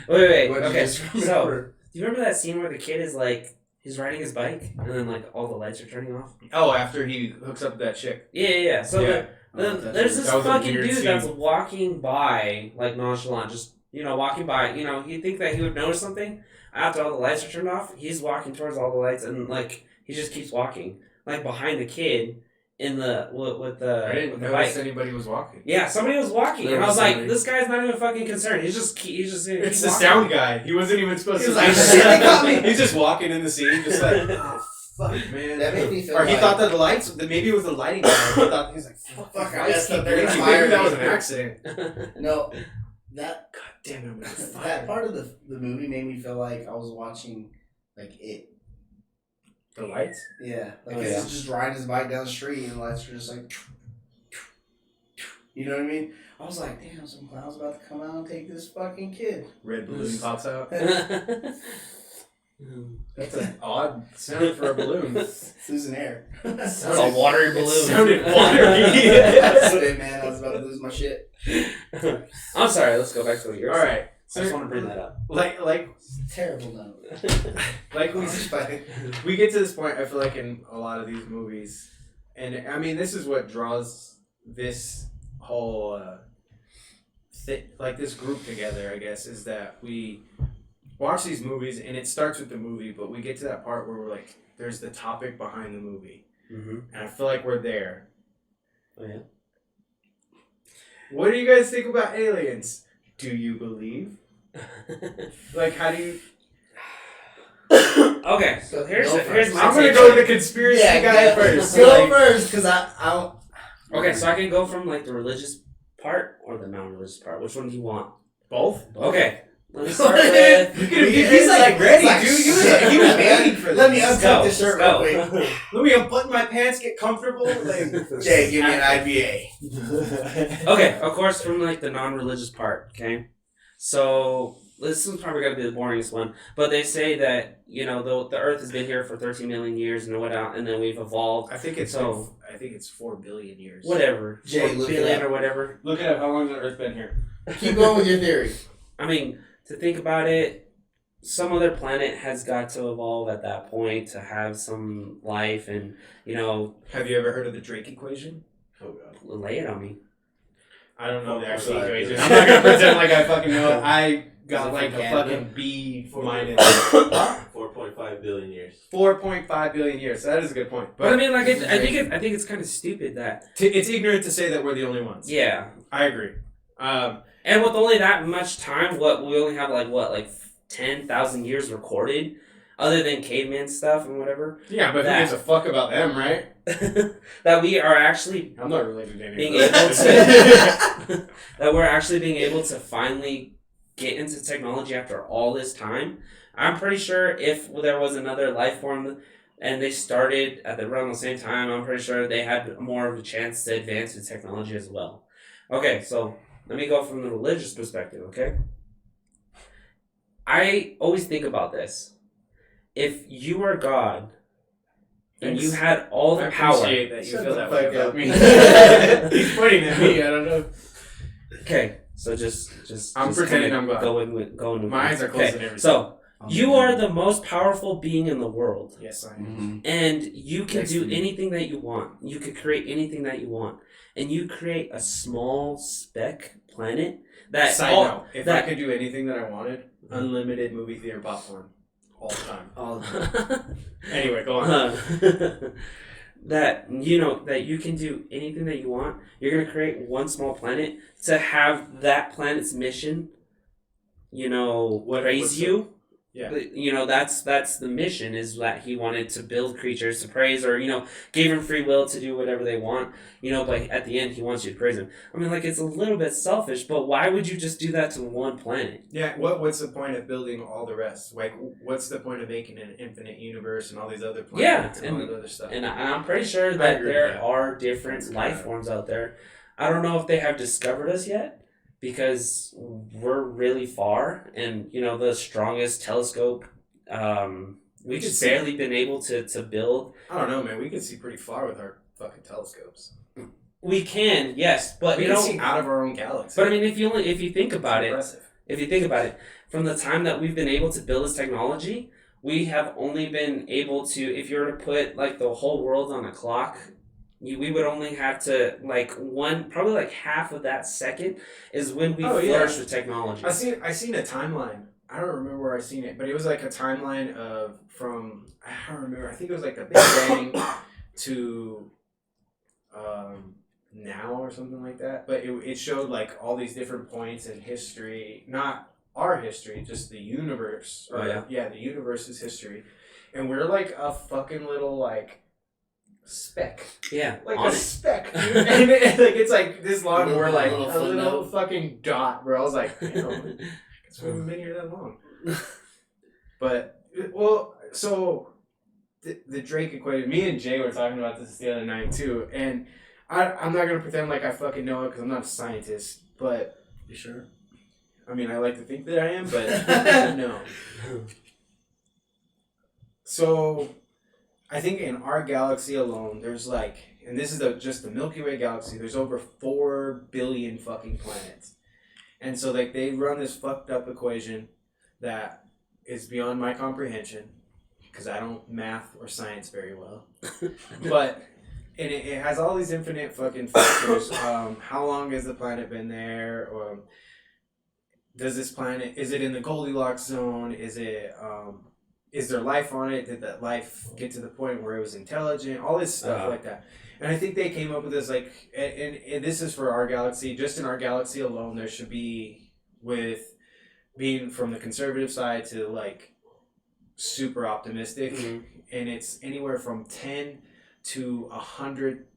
Wait. What'd you Okay. just So, remember? do you remember that scene where the kid is like, he's riding his bike, and then like all the lights are turning off? Oh, after he hooks up with that chick. Yeah. So Yeah. there's this That was a fucking weird dude scene. that's walking by, like nonchalant, just walking by. You'd think that he would notice something after all the lights are turned off. He's walking towards all the lights, and like he just keeps walking, like behind the kid in the with the I didn't with the notice bike. anybody was walking. Yeah, somebody was walking, There and I was was like, somebody. "This guy's not even fucking concerned. He's just gonna It's keep the walking." sound guy. He wasn't even supposed He to. was like, "Shit, they got me." He's just walking in the scene, just like, oh fuck, man. That made me feel Or he like- thought that the lights. Maybe it was the lighting guy. He was like, fuck, Fuck, I lights messed keep up. They're gonna blinking. fire Maybe that me. was an accident. No, that God damn it, I'm gonna that fire. part of the movie made me feel like I was watching like it. The lights. Yeah, like Oh, he's yeah. just riding his bike down the street and the lights are just like, you know what I mean? I was like, damn, some clown's about to come out and take this fucking kid. Red balloon pops out. Yeah. That's an odd sound for a balloon. It's losing air. That's a watery It balloon. sounded watery. That's it, man. I was about to lose my shit. I'm sorry. Let's go back to yours. All right. I just want to bring that up. Like Terrible note. we get to this point. I feel like in a lot of these movies, and I mean, this is what draws this whole this group together. I guess is that we watch these movies, and it starts with the movie, but we get to that part where we're like, there's the topic behind the movie, Mm-hmm. and I feel like we're there. Oh yeah. What do you guys think about aliens? Do you believe? Like, how do you? Okay, so here's Go here's first. my I'm gonna take go on to the it. conspiracy guy first. Go Like, first, because I don't. Okay, so I can go from like the religious part or the non-religious part. Which one do you want? both. Okay, let me start with. He's like ready, He's like, dude. shit. He was waiting for Let me this. untuck this shirt real quick. Let me unbutton my pants, get comfortable. Like, Jay, give me an IPA. Okay, of course, from like the non-religious part. Okay, so this is probably gonna be the boringest one, but they say that the Earth has been here for 13 million years and whatnot, and then we've evolved. I think it's So- I think it's 4 billion years. Whatever, Jay, 4 look it billion up. or whatever. Look at how long has the Earth been here? Keep going with your theory. I mean, to think about it, some other planet has got to evolve at that point to have some life, and Have you ever heard of the Drake equation? Oh god. lay it on me. I don't know the Oh, actual God. equation. I'm not gonna pretend like I fucking know it. I got Is it like from a Canada? fucking B minus. 4.5 billion years. 4.5 billion years. So that is a good point. But I mean, like, This is I think crazy. I think it's kind of stupid that It's ignorant to say that we're the only ones. yeah, I agree. and with only that much time, we only have like 10,000 years recorded, other than caveman stuff and whatever. Yeah, but who That- gives a fuck about them, right? that we are actually I'm not related to any being of them. able to that we're actually being able to finally get into technology after all this time. I'm pretty sure if there was another life form and they started at around the same time, I'm pretty sure they had more of a chance to advance in technology as well. Okay, so let me go from the religious perspective, okay? I always think about this. If you were God and you Thanks. had all the I power. appreciate that you Shut feel the that way fuck about up. me. He's pointing at me. I don't know. Okay, so just I'm just pretending kinda I'm God. going with My me. eyes are closed Okay, and everything. so you are the most powerful being in the world, Yes, I am. Mm-hmm. and you can Next do to me. anything that you want. You could create anything that you want, and you create a small speck planet that Side all- note: if that- I could do anything that I wanted, unlimited movie theater popcorn all the time. All Anyway, go on. that you can do anything that you want. You're gonna create one small planet to have that planet's mission, What- praise what's you Yeah. But, you know, that's the mission, is that he wanted to build creatures to praise, or, you know, gave them free will to do whatever they want, you know, but at the end he wants you to praise him. I mean, like, it's a little bit selfish, but why would you just do that to one planet? Yeah, what's the point of building all the rest? Like, what's the point of making an infinite universe and all these other planets and all that other stuff? And I'm pretty sure that agree with there that. are different life forms out there. I don't know if they have discovered us yet, because we're really far, and, you know, the strongest telescope we've could just see- barely been able to build. I don't know, man. We can see pretty far with our fucking telescopes. We can, yes, but We you can know, see out of our own galaxy. but I mean, if you think about it, Impressive. if you think about it, from the time that we've been able to build this technology, we have only been able to, if you were to put like the whole world on a clock, we would only have to, like, probably like half of that second is when we flourish with technology. I seen a timeline. I don't remember where I seen it, but it was like a timeline from I don't remember. I think it was like the Big Bang to now or something like that. But it showed like all these different points in history, not our history, just the universe. Oh, yeah? The universe's history, and we're like a fucking little like speck. Yeah, Like on a it. speck, dude. And like it's like this long. Little- We're like little a little footnote. fucking dot, bro. I was like, damn, guess we haven't been here that long. But well, so the Drake equation. Me and Jay were talking about this the other night too, and I'm not gonna pretend like I fucking know it because I'm not a scientist. But You sure? I mean, I like to think that I am, but no. So, I think in our galaxy alone, there's like, and this is just the Milky Way galaxy, there's over 4 billion fucking planets. And so, like, they run this fucked up equation that is beyond my comprehension, because I don't math or science very well. But, and it has all these infinite fucking factors. How long has the planet been there? Or does this planet, is it in the Goldilocks zone? Is there life on it? Did that life get to the point where it was intelligent? All this stuff like that. And I think they came up with this, like, and this is for our galaxy. Just in our galaxy alone, there should be, with being from the conservative side to, like, super optimistic. Mhm. And it's anywhere from 10 to 100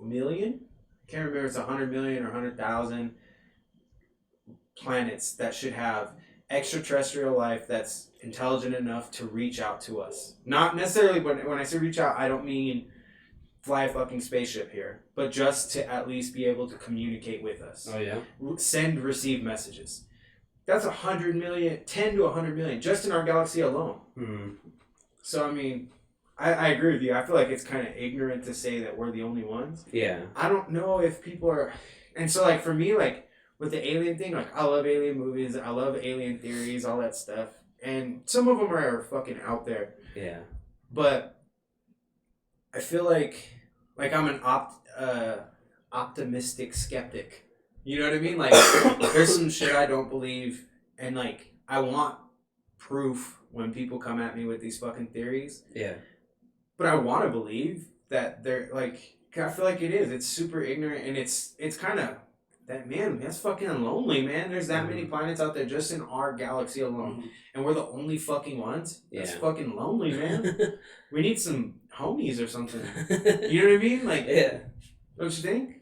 million. I can't remember if it's 100 million or 100,000 planets that should have extraterrestrial life that's intelligent enough to reach out to us. Not necessarily, when I say reach out, I don't mean fly a fucking spaceship here, but just to at least be able to communicate with us. Oh yeah. Receive messages. That's 100 million, 10 to 100 million, just in our galaxy alone. Hmm. So, I mean, I agree with you. I feel like it's kind of ignorant to say that we're the only ones. Yeah. I don't know if people are, and so like for me, like with the alien thing, like I love alien movies, I love alien theories, all that stuff, and some of them are fucking out there. Yeah. But I feel like I'm an optimistic skeptic. You know what I mean? Like there's some shit I don't believe, and like I want proof when people come at me with these fucking theories. Yeah. But I want to believe that they're like, I feel like it is. It's super ignorant, and it's kind of that, man. That's fucking lonely, man. There's that many planets out there just in our galaxy alone, and we're the only fucking ones. That's Yeah. fucking lonely, man. We need some homies or something. You know what I mean? Like, Yeah. don't you think?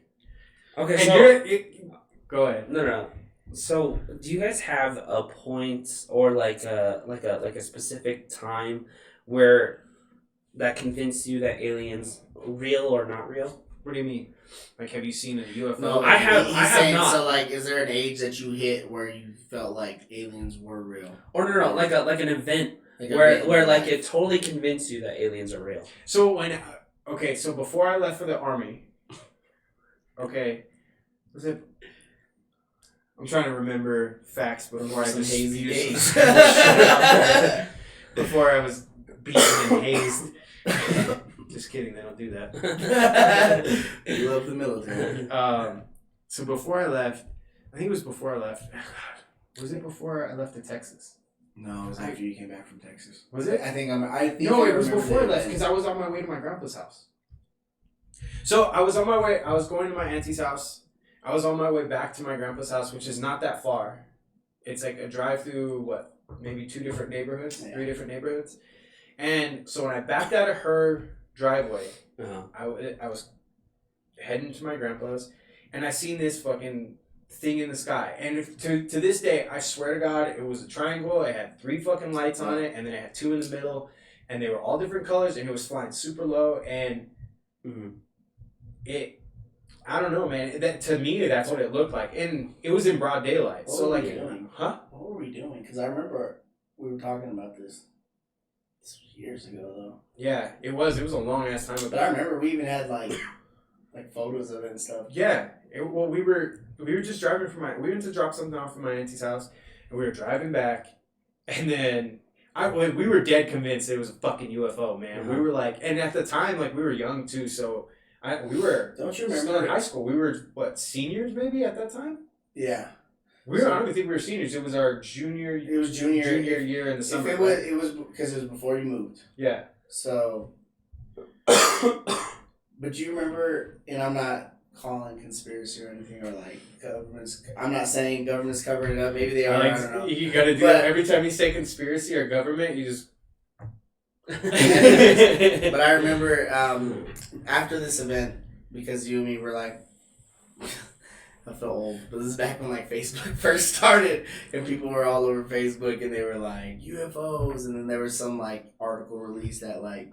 Okay. And So go ahead. no. So do you guys have a point or like a specific time where that convinced you that aliens real or not real? What do you mean? Like, have you seen a UFO? No, I have- He's I have saying, not. So, like, is there an age that you hit where you felt like aliens were real? Or no, like an event Like where like it totally convinced you that aliens are real. So so before I left for the army, was it? I'm trying to remember facts before I Some just hazy used days. before I was beaten and hazed. Just kidding, they don't do that. You love the military. So before I left, I think it was before I left. Was it before I left to Texas? No, it was after you came back from Texas. Was it? I think No, I it was remember before I that. left because I was on my way to my grandpa's house. So I was on my way. I was going to my auntie's house. I was on my way back to my grandpa's house, which is not that far. It's like a drive through, maybe 2 different neighborhoods, Yeah. 3 different neighborhoods. And so when I backed out of her driveway, I was heading to my grandpa's, and I seen this fucking thing in the sky. And to this day, I swear to God, it was a triangle. It had 3 fucking lights on it, and then it had 2 in the middle, and they were all different colors, and it was flying super low. And I don't know, man. That to me, that's what it looked like, and it was in broad daylight. What so were like, we doing? What were we doing? Because I remember we were talking about this. This was years ago, though. Yeah, it was. It was a long ass time ago. But I remember we even had like photos of it and stuff. Yeah. Well, we were just driving we went to drop something off at my auntie's house, and we were driving back, and then we were dead convinced it was a fucking UFO, man. We were like, and at the time, like, we were young too, so we were. Don't you still remember in high school? We were seniors maybe at that time. Yeah. I don't even think we were seniors. It was our junior. It was junior year in the summer. If it was because it was before you moved. Yeah. So. But you remember, and I'm not calling conspiracy or anything, or like governments. I'm not saying governments covered it up. Maybe they are. I don't know. You got to do that every time you say conspiracy or government. You just. But I remember after this event, because you and me were like, I feel old, but this is back when like Facebook first started, and people were all over Facebook, and they were like UFOs, and then there was some like article released that like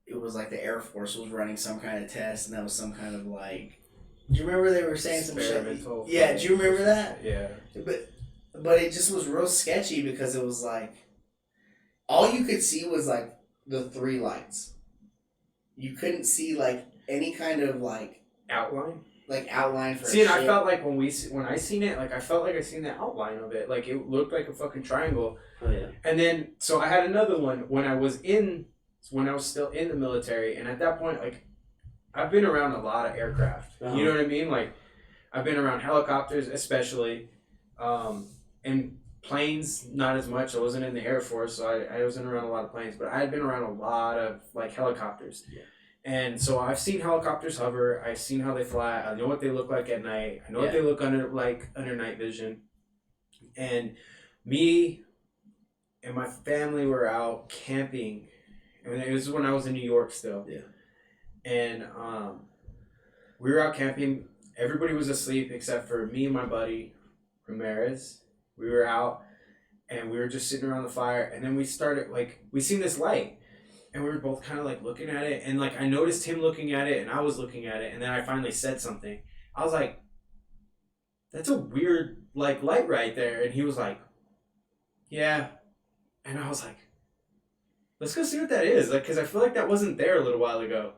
it was like the Air Force was running some kind of test, and that was some kind of like. Do you remember they were saying some shit? Yeah, do you remember that? Yeah. But it just was real sketchy because it was like all you could see was like the 3 lights. You couldn't see like any kind of like outline. Like outline for. See, and I felt like when I seen it, like I felt like I seen the outline of it. Like it looked like a fucking triangle. Oh yeah. And then so I had another one when I was still in the military, and at that point, like I've been around a lot of aircraft. Uh-huh. You know what I mean? Like I've been around helicopters, especially, and planes not as much. I wasn't in the Air Force, so I wasn't around a lot of planes, but I had been around a lot of like helicopters. Yeah. And so I've seen helicopters hover. I've seen how they fly. I know what they look like at night. I know what they look under night vision. And me and my family were out camping. And it was when I was in New York still. Yeah. And we were out camping. Everybody was asleep except for me and my buddy Ramirez. We were out and we were just sitting around the fire. And then we seen this light. And we were both kind of like looking at it, and like I noticed him looking at it, and I was looking at it, and then I finally said something. I was like, "That's a weird like light right there," and he was like, "Yeah," and I was like, "Let's go see what that is," like because I feel like that wasn't there a little while ago.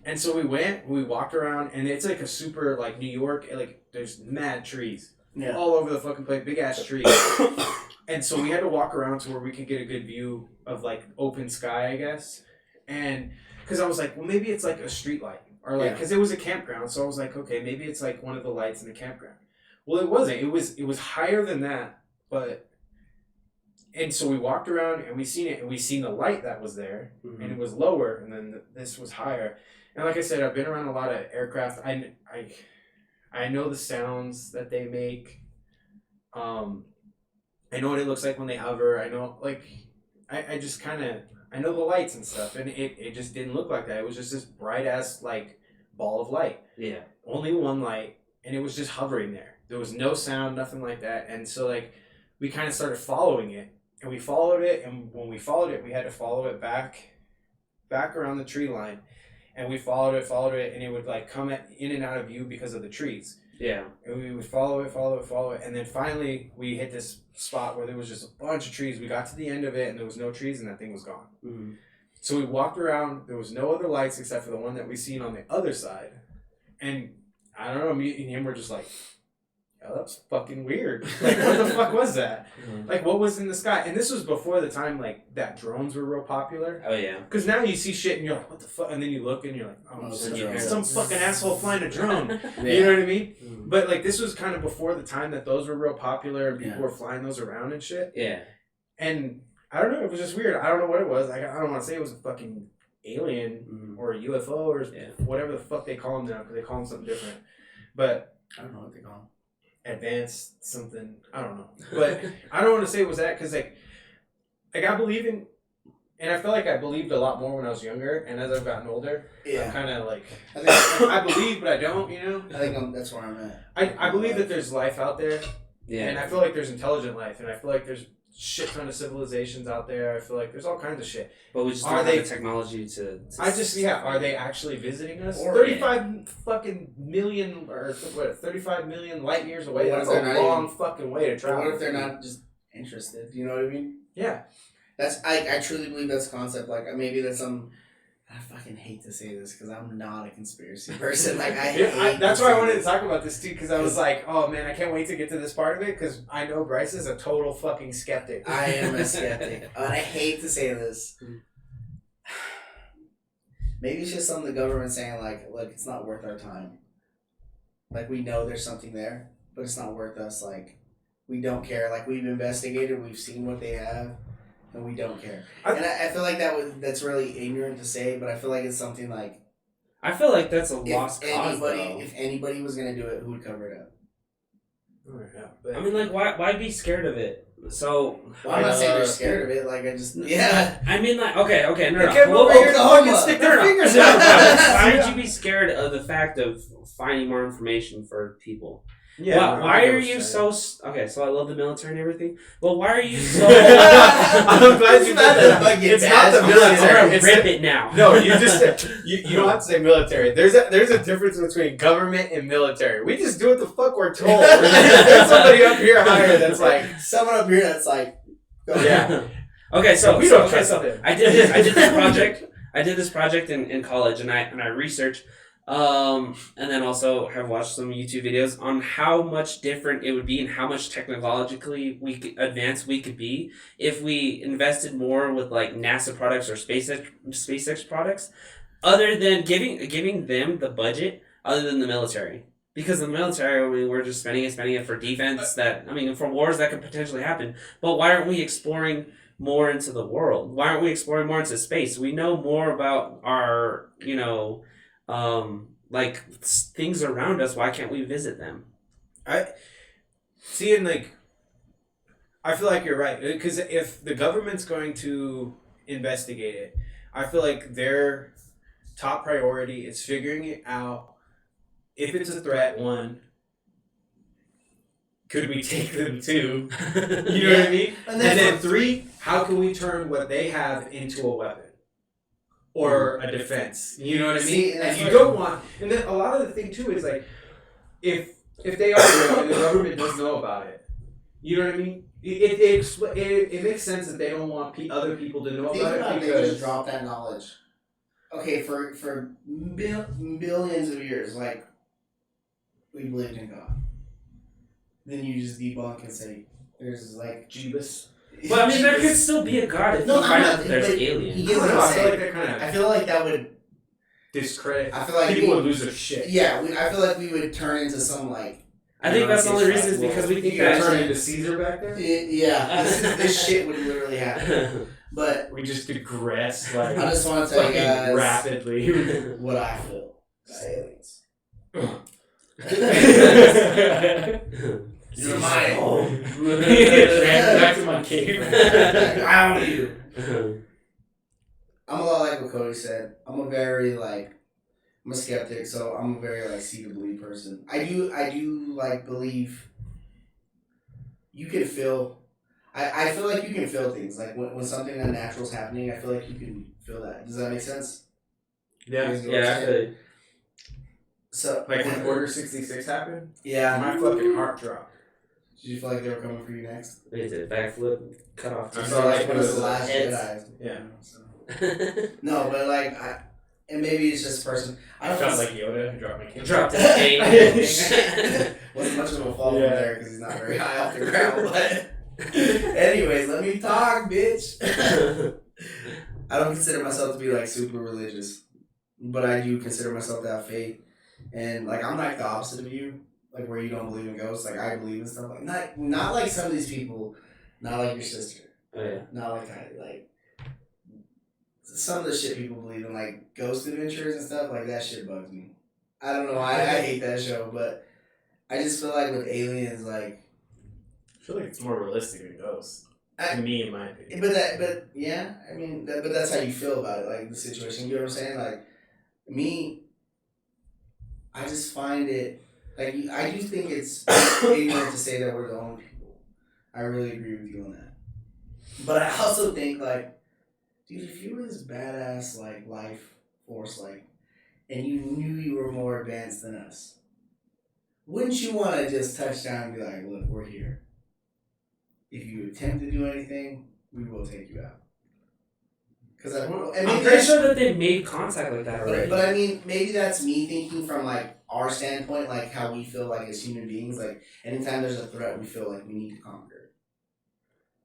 And so we walked around, and it's like a super like New York, like there's mad trees all over the fucking place, big ass trees. And so we had to walk around to where we could get a good view of like open sky, I guess. And because I was like, well, maybe it's like a street light or like, because it was a campground. So I was like, okay, maybe it's like one of the lights in the campground. Well, it wasn't. It was higher than that. And so we walked around and we seen it, and we seen the light that was there, and it was lower, and then this was higher. And like I said, I've been around a lot of aircraft. I know the sounds that they make. I know what it looks like when they hover. I know, like, I just kind of, I know the lights and stuff, and it just didn't look like that. It was just this bright-ass, like, ball of light. Yeah. Only one light, and it was just hovering there. There was no sound, nothing like that. And so, like, we kind of started following it, and we followed it, and when we followed it, we had to follow it back around the tree line. And we followed it, and it would, like, come in and out of view because of the trees. Yeah. And we would follow it, and then finally we hit this spot where there was just a bunch of trees. We got to the end of it, and there was no trees, and that thing was gone. Mm-hmm. So we walked around. There was no other lights except for the one that we seen on the other side. And I don't know, me and him were just like, oh, that's fucking weird. Like, what the fuck was that? Mm-hmm. Like, what was in the sky? And this was before the time, like, that drones were real popular. Oh, yeah. Because now you see shit, and you're like, what the fuck? And then you look, and you're like, oh, it's some, a drone. some fucking asshole flying a drone. Yeah. You know what I mean? Mm-hmm. But, like, this was kind of before the time that those were real popular, and people Yeah. were flying those around and shit. Yeah. And I don't know, it was just weird. I don't know what it was. I don't want to say it was a fucking alien or a UFO or whatever the fuck they call them now, because they call them something different. But I don't know what they call them. advanced something. I don't know, but I don't want to say it was that because like I believe in, and I feel like I believed a lot more when I was younger, and as I've gotten older, I'm kind of like I believe, but I don't. You know, I think that's where I'm at. I believe that there's life out there, Yeah. and I feel like there's intelligent life, and I feel like there's shit ton of civilizations out there. I feel like there's all kinds of shit. But we just don't have the technology to are they actually visiting us? 35 fucking million, or what, 35 million light years away? That's a long fucking way to travel. What if they're not just interested? You know what I mean? Yeah. I truly believe that's a concept. Like, maybe that's some... I fucking hate to say this because I'm not a conspiracy person. Like, that's why I wanted to talk about this too, because I was like, oh man, I can't wait to get to this part of it, because I know Bryce is a total fucking skeptic. I am a skeptic. And I hate to say this. Maybe it's just something the government's saying, like, look, it's not worth our time. Like, we know there's something there, but it's not worth us. Like, we don't care. Like, we've investigated, we've seen what they have, and we don't care. And I feel like that's really ignorant to say, but I feel like it's something like... I feel like that's a lost cause, though. If anybody was going to do it, who would cover it up? I mean, like, why be scared of it? So... Well, I'm not saying they're scared of it, like, I just... Yeah. I mean, like, okay, no. They came over here to fucking stick their fingers out. Why would you be scared of the fact of finding more information for people? Yeah. Why are you so... Okay, so I love the military and everything. Well, why are you so... I'm glad you said that. It's not the military. I'm going to rip it now. No, you just... You don't have to say military. There's a difference between government and military. We just do what the fuck we're told. There's somebody up here higher that's like... Someone up here that's like... Yeah. Okay, so we don't trust them. I did this project. I did this project in college, and I researched, and then also have watched some YouTube videos on how much different it would be and how much technologically advanced we could be if we invested more with like NASA products or SpaceX products, other than giving them the budget other than the military. Because the military, I mean, we're just spending it for defense for wars that could potentially happen. But why aren't we exploring more into the world? Why aren't we exploring more into space? We know more about our, things around us. Why can't we visit them? I feel like you're right. Because if the government's going to investigate it, I feel like their top priority is figuring it out. If it's a threat, one, could we take them? Two, you know what I mean? And then three, how can we turn what they have into a weapon or a defense? You know what I mean? And you don't want. And then a lot of the thing too is like, if they are real and the government does know about it, you know what I mean? It makes sense that they don't want other people to know about it because they just drop that knowledge. Okay, for billions of years, like. We believed in God. Then you just debunk and say there's like Jeebus. But I mean, there could still be a God if you find out that there's aliens. You get what I'm saying? I feel like that would discredit. I feel like people would lose their shit. Yeah, I feel like we would turn into some like. I think that's the only reason is because we think that turn into Caesar back there. Yeah, this shit would literally happen. But we just digress like. I just want to tell you guys rapidly what I feel about aliens. You're mine. Back to my cave. I own you. I'm a lot like what Cody said. I'm a skeptic, so I'm a very see to believe person. I do believe you can feel. I feel like you can feel things. Like when something unnatural is happening, I feel like you can feel that. Does that make sense? Yeah. I feel. So like when Order 66 happened, yeah, my fucking heart dropped. Did you feel like they were coming for you next? They did backflip, cut off. I felt like when it was the last Jedi. Yeah. No, but and maybe it's just a person. I felt like Yoda dropped my cane. Dropped his cane. Wasn't much of a fall from there because he's not very high off the ground. But anyways, let me talk, bitch. I don't consider myself to be super religious, but I do consider myself to have faith. And I'm the opposite of you, where you don't believe in ghosts. I believe in stuff not like some of these people, not like your sister. Oh yeah. Not like I some of the shit people believe in, ghost adventures and stuff. That shit bugs me. I don't know. I hate that show, but I just feel like with aliens, like. I feel like it's more realistic than ghosts. To me, in my opinion. But yeah, I mean, but that's how you feel about it, like the situation. You know what I'm saying? Like me, I just find it like I do think it's ignorant to say that we're the only people. I really agree with you on that. But I also think like, dude, if you were this badass like life force like, and you knew you were more advanced than us, wouldn't you want to just touch down and be like, look, we're here. If you attempt to do anything, we will take you out. Because I'm pretty sure that they made contact like that already. But I mean, maybe that's me thinking from like our standpoint, like how we feel like as human beings. Like anytime there's a threat, we feel like we need to conquer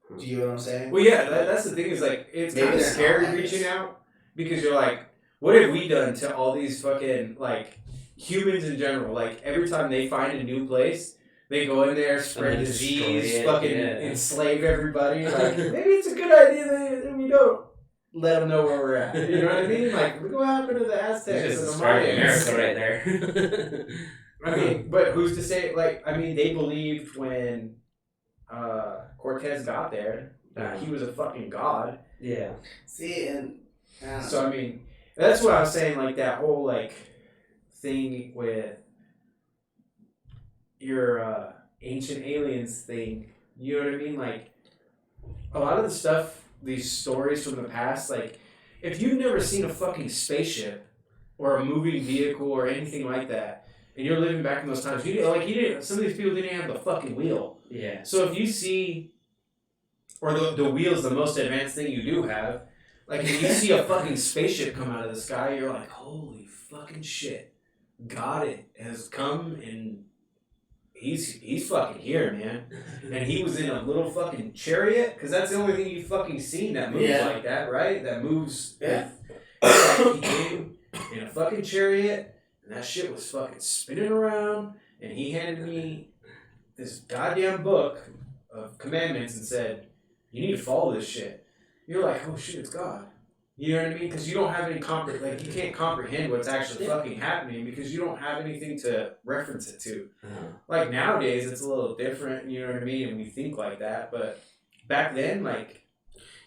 it. Do you know what I'm saying? Well, yeah, that's the thing. Is like it's kind of scary reaching out because you're like, what have we done to all these fucking like humans in general? Like every time they find a new place. They go in there, spread disease, fucking enslave everybody. Like, maybe it's a good idea that we don't let them know where we're at. You know what I mean? Like, look what happened to the Aztecs and the Mayans. America right there. I mean, but who's to say, like, I mean, they believed when Cortez got there that he was a fucking god. Yeah. See, and... So, I mean, that's what I was saying, like, that whole, like, thing with... your ancient aliens thing, you know what I mean? Like, a lot of the stuff, these stories from the past, like, if you've never seen a fucking spaceship or a moving vehicle or anything like that, and you're living back in those times, some of these people didn't have the fucking wheel. Yeah. So if you see, or the wheel's the most advanced thing you do have, like, if you see a fucking spaceship come out of the sky, you're like, holy fucking shit. God has come and he's fucking here, man. And he was in a little fucking chariot, because that's the only thing you've fucking seen that moves like that, right? That moves. Yeah. He came in a fucking chariot, and that shit was fucking spinning around, and he handed me this goddamn book of commandments and said, you need to follow this shit. You're like, oh shit, it's God. You know what I mean? Because you don't have any you can't comprehend what's actually fucking happening because you don't have anything to reference it to. Like nowadays, it's a little different, you know what I mean? And we think like that, but back then, like...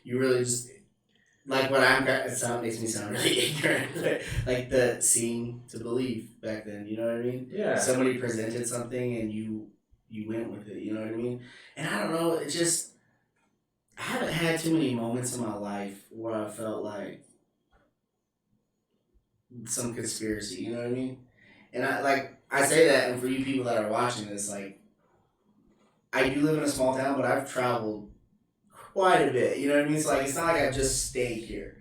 You really just... Like what it makes me sound really ignorant, but like the seeing to believe back then, you know what I mean? Yeah. Somebody presented something and you went with it, you know what I mean? And I don't know, it just... I haven't had too many moments in my life where I felt like some conspiracy, you know what I mean? And I say that, and for you people that are watching this, like, I do live in a small town, but I've traveled quite a bit, you know what I mean? So like, it's not like I've just stayed here.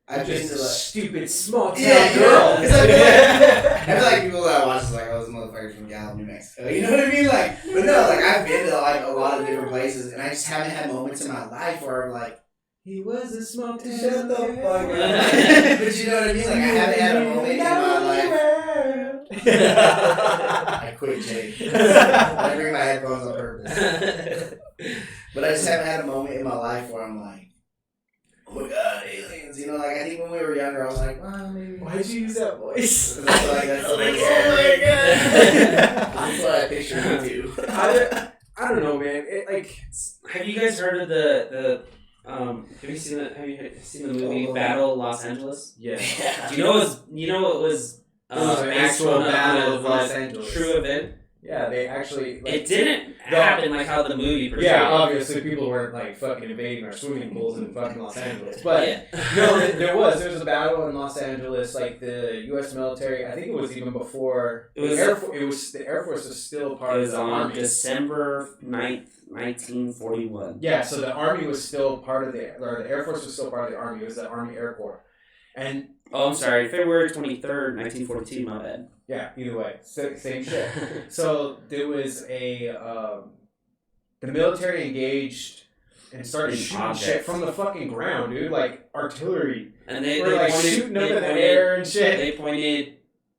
I've been to like stupid small town girl. girl. I feel like people that watch this like, oh, this motherfucker's from Gallup, New Mexico. You know what I mean? Like, but no, like I've been to like a lot of different places, and I just haven't had moments in my life where I'm like, he was a small town. Shut the fuck up. But you know what I mean? Like I haven't had a moment in my life. I quit, Jake. I bring my headphones on purpose. But I just haven't had a moment in my life where I'm like, oh my god, aliens. You know, like I think when we were younger, I was like, well, maybe. Why'd you use that voice? That's like, oh my god. That's what I picture you do. I don't know, man. Have you guys heard of the have you seen the movie Battle Los Angeles? Yeah. Do you know it was an actual battle of Los a Angeles. true event? Yeah, they actually... Like, it didn't happen like how the movie portrayed. Yeah, obviously people weren't like fucking invading our swimming pools in fucking Los Angeles. But no, there was a battle in Los Angeles, like the U.S. military, I think it was even before... The Air Force was still part of the Army. It was on December 9th, 1941. Yeah, so the Army was still part of the Air Force was still part of the Army. It was the Army Air Corps. And... Oh, I'm sorry, February 23rd, 1942, my bad. Yeah, either way, same shit. So there was the military engaged and started shooting shit from the fucking ground, dude, like artillery. And they were like shooting up in the air and shit. They pointed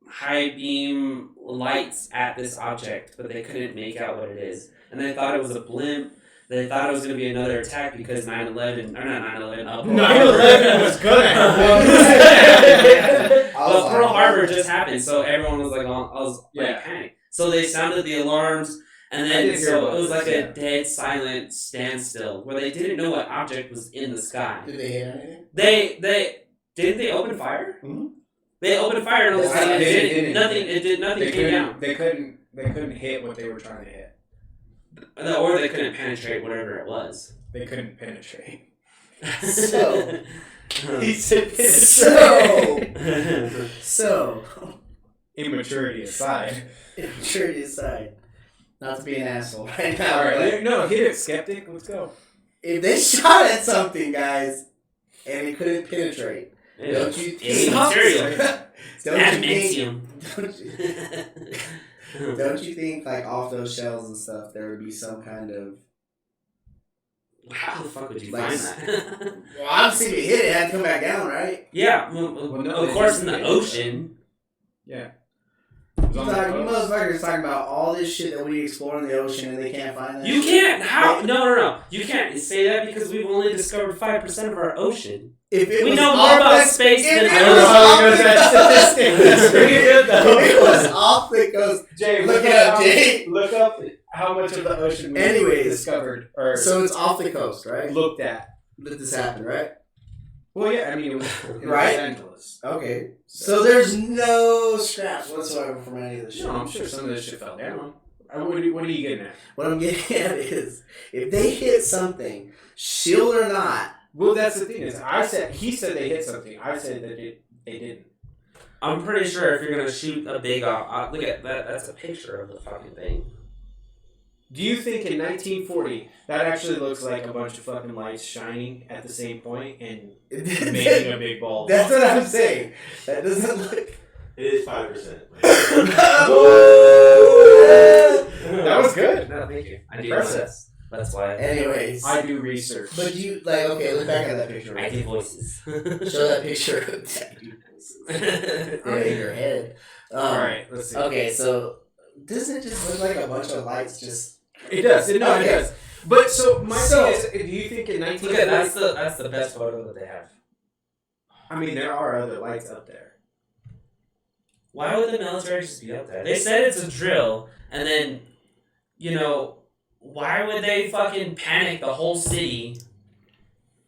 high beam lights at this object, but they couldn't make out what it is. And they thought it was a blimp. They thought it was going to be another attack because 9/11 was gonna happen. But Pearl Harbor just happened, so everyone was like, panic. So they sounded the alarms, and I then did hear so about it was this, like yeah. a dead silent standstill where they didn't know what object was in the sky. Did they hit anything? They didn't they open fire? Mhm. They opened fire and all of a They sudden didn't. nothing. It did nothing came down, They couldn't hit what they were trying to hit. or they couldn't penetrate whatever it was. They couldn't penetrate. So- He said So, immaturity aside. immaturity aside, not to be an asshole right now. All but right, no, hit it, skeptic. Let's go. if they shot at something, guys, and it couldn't penetrate, don't you It's think? material. Don't you think? Adamantium. Don't you think, like off those shells and stuff, there would be some kind of? How the fuck would you Like- find that? Well, obviously, if it hit, it had to come back down, right? Yeah, Well, no, of they course just in the made it. ocean. Yeah. You motherfuckers talking about all this shit that we explore in the ocean and they can't find that. You shit? can't. How? No. You can't say that because we've only discovered 5% of our ocean. If it We was know more off about the- space if than it I was know off how we go to that statistic. That's pretty good, though. If it was off the coast. Jay, Look it up, Jay. Look up how much of the ocean we Anyways, discovered or So it's off the coast, right? looked at. That this happened, right? Well, yeah, I mean, it was in Right? Los Angeles. Okay. So there's no scraps whatsoever from any of this shit. No, I'm sure some of this shit fell down. What are you getting at? What I'm getting at is, if they hit something, shield or not, Well, that's the thing is, he said they hit something. I said that they didn't. I'm pretty sure if you're gonna shoot a big look at that. That's a picture of the fucking thing. Do you think in 1940 that actually looks like a bunch of fucking lights shining at the same point and making a big ball? that's what I'm saying. That doesn't look. It is 5%. That was good. No, thank you. I do Impressive. this. That's why Anyways, I do research. but you like okay. Look back at that picture. I do voices. Show that picture. in your head. All right, let's see. Okay, so doesn't it just look like a bunch of lights just? It does. It Okay. does. But so my So- thing is, do you think in Look 1940? at that's the best photo that they have. I mean, there are other lights up there. Why would the military just be up there? They said it's a drill, and then, why would they fucking panic the whole city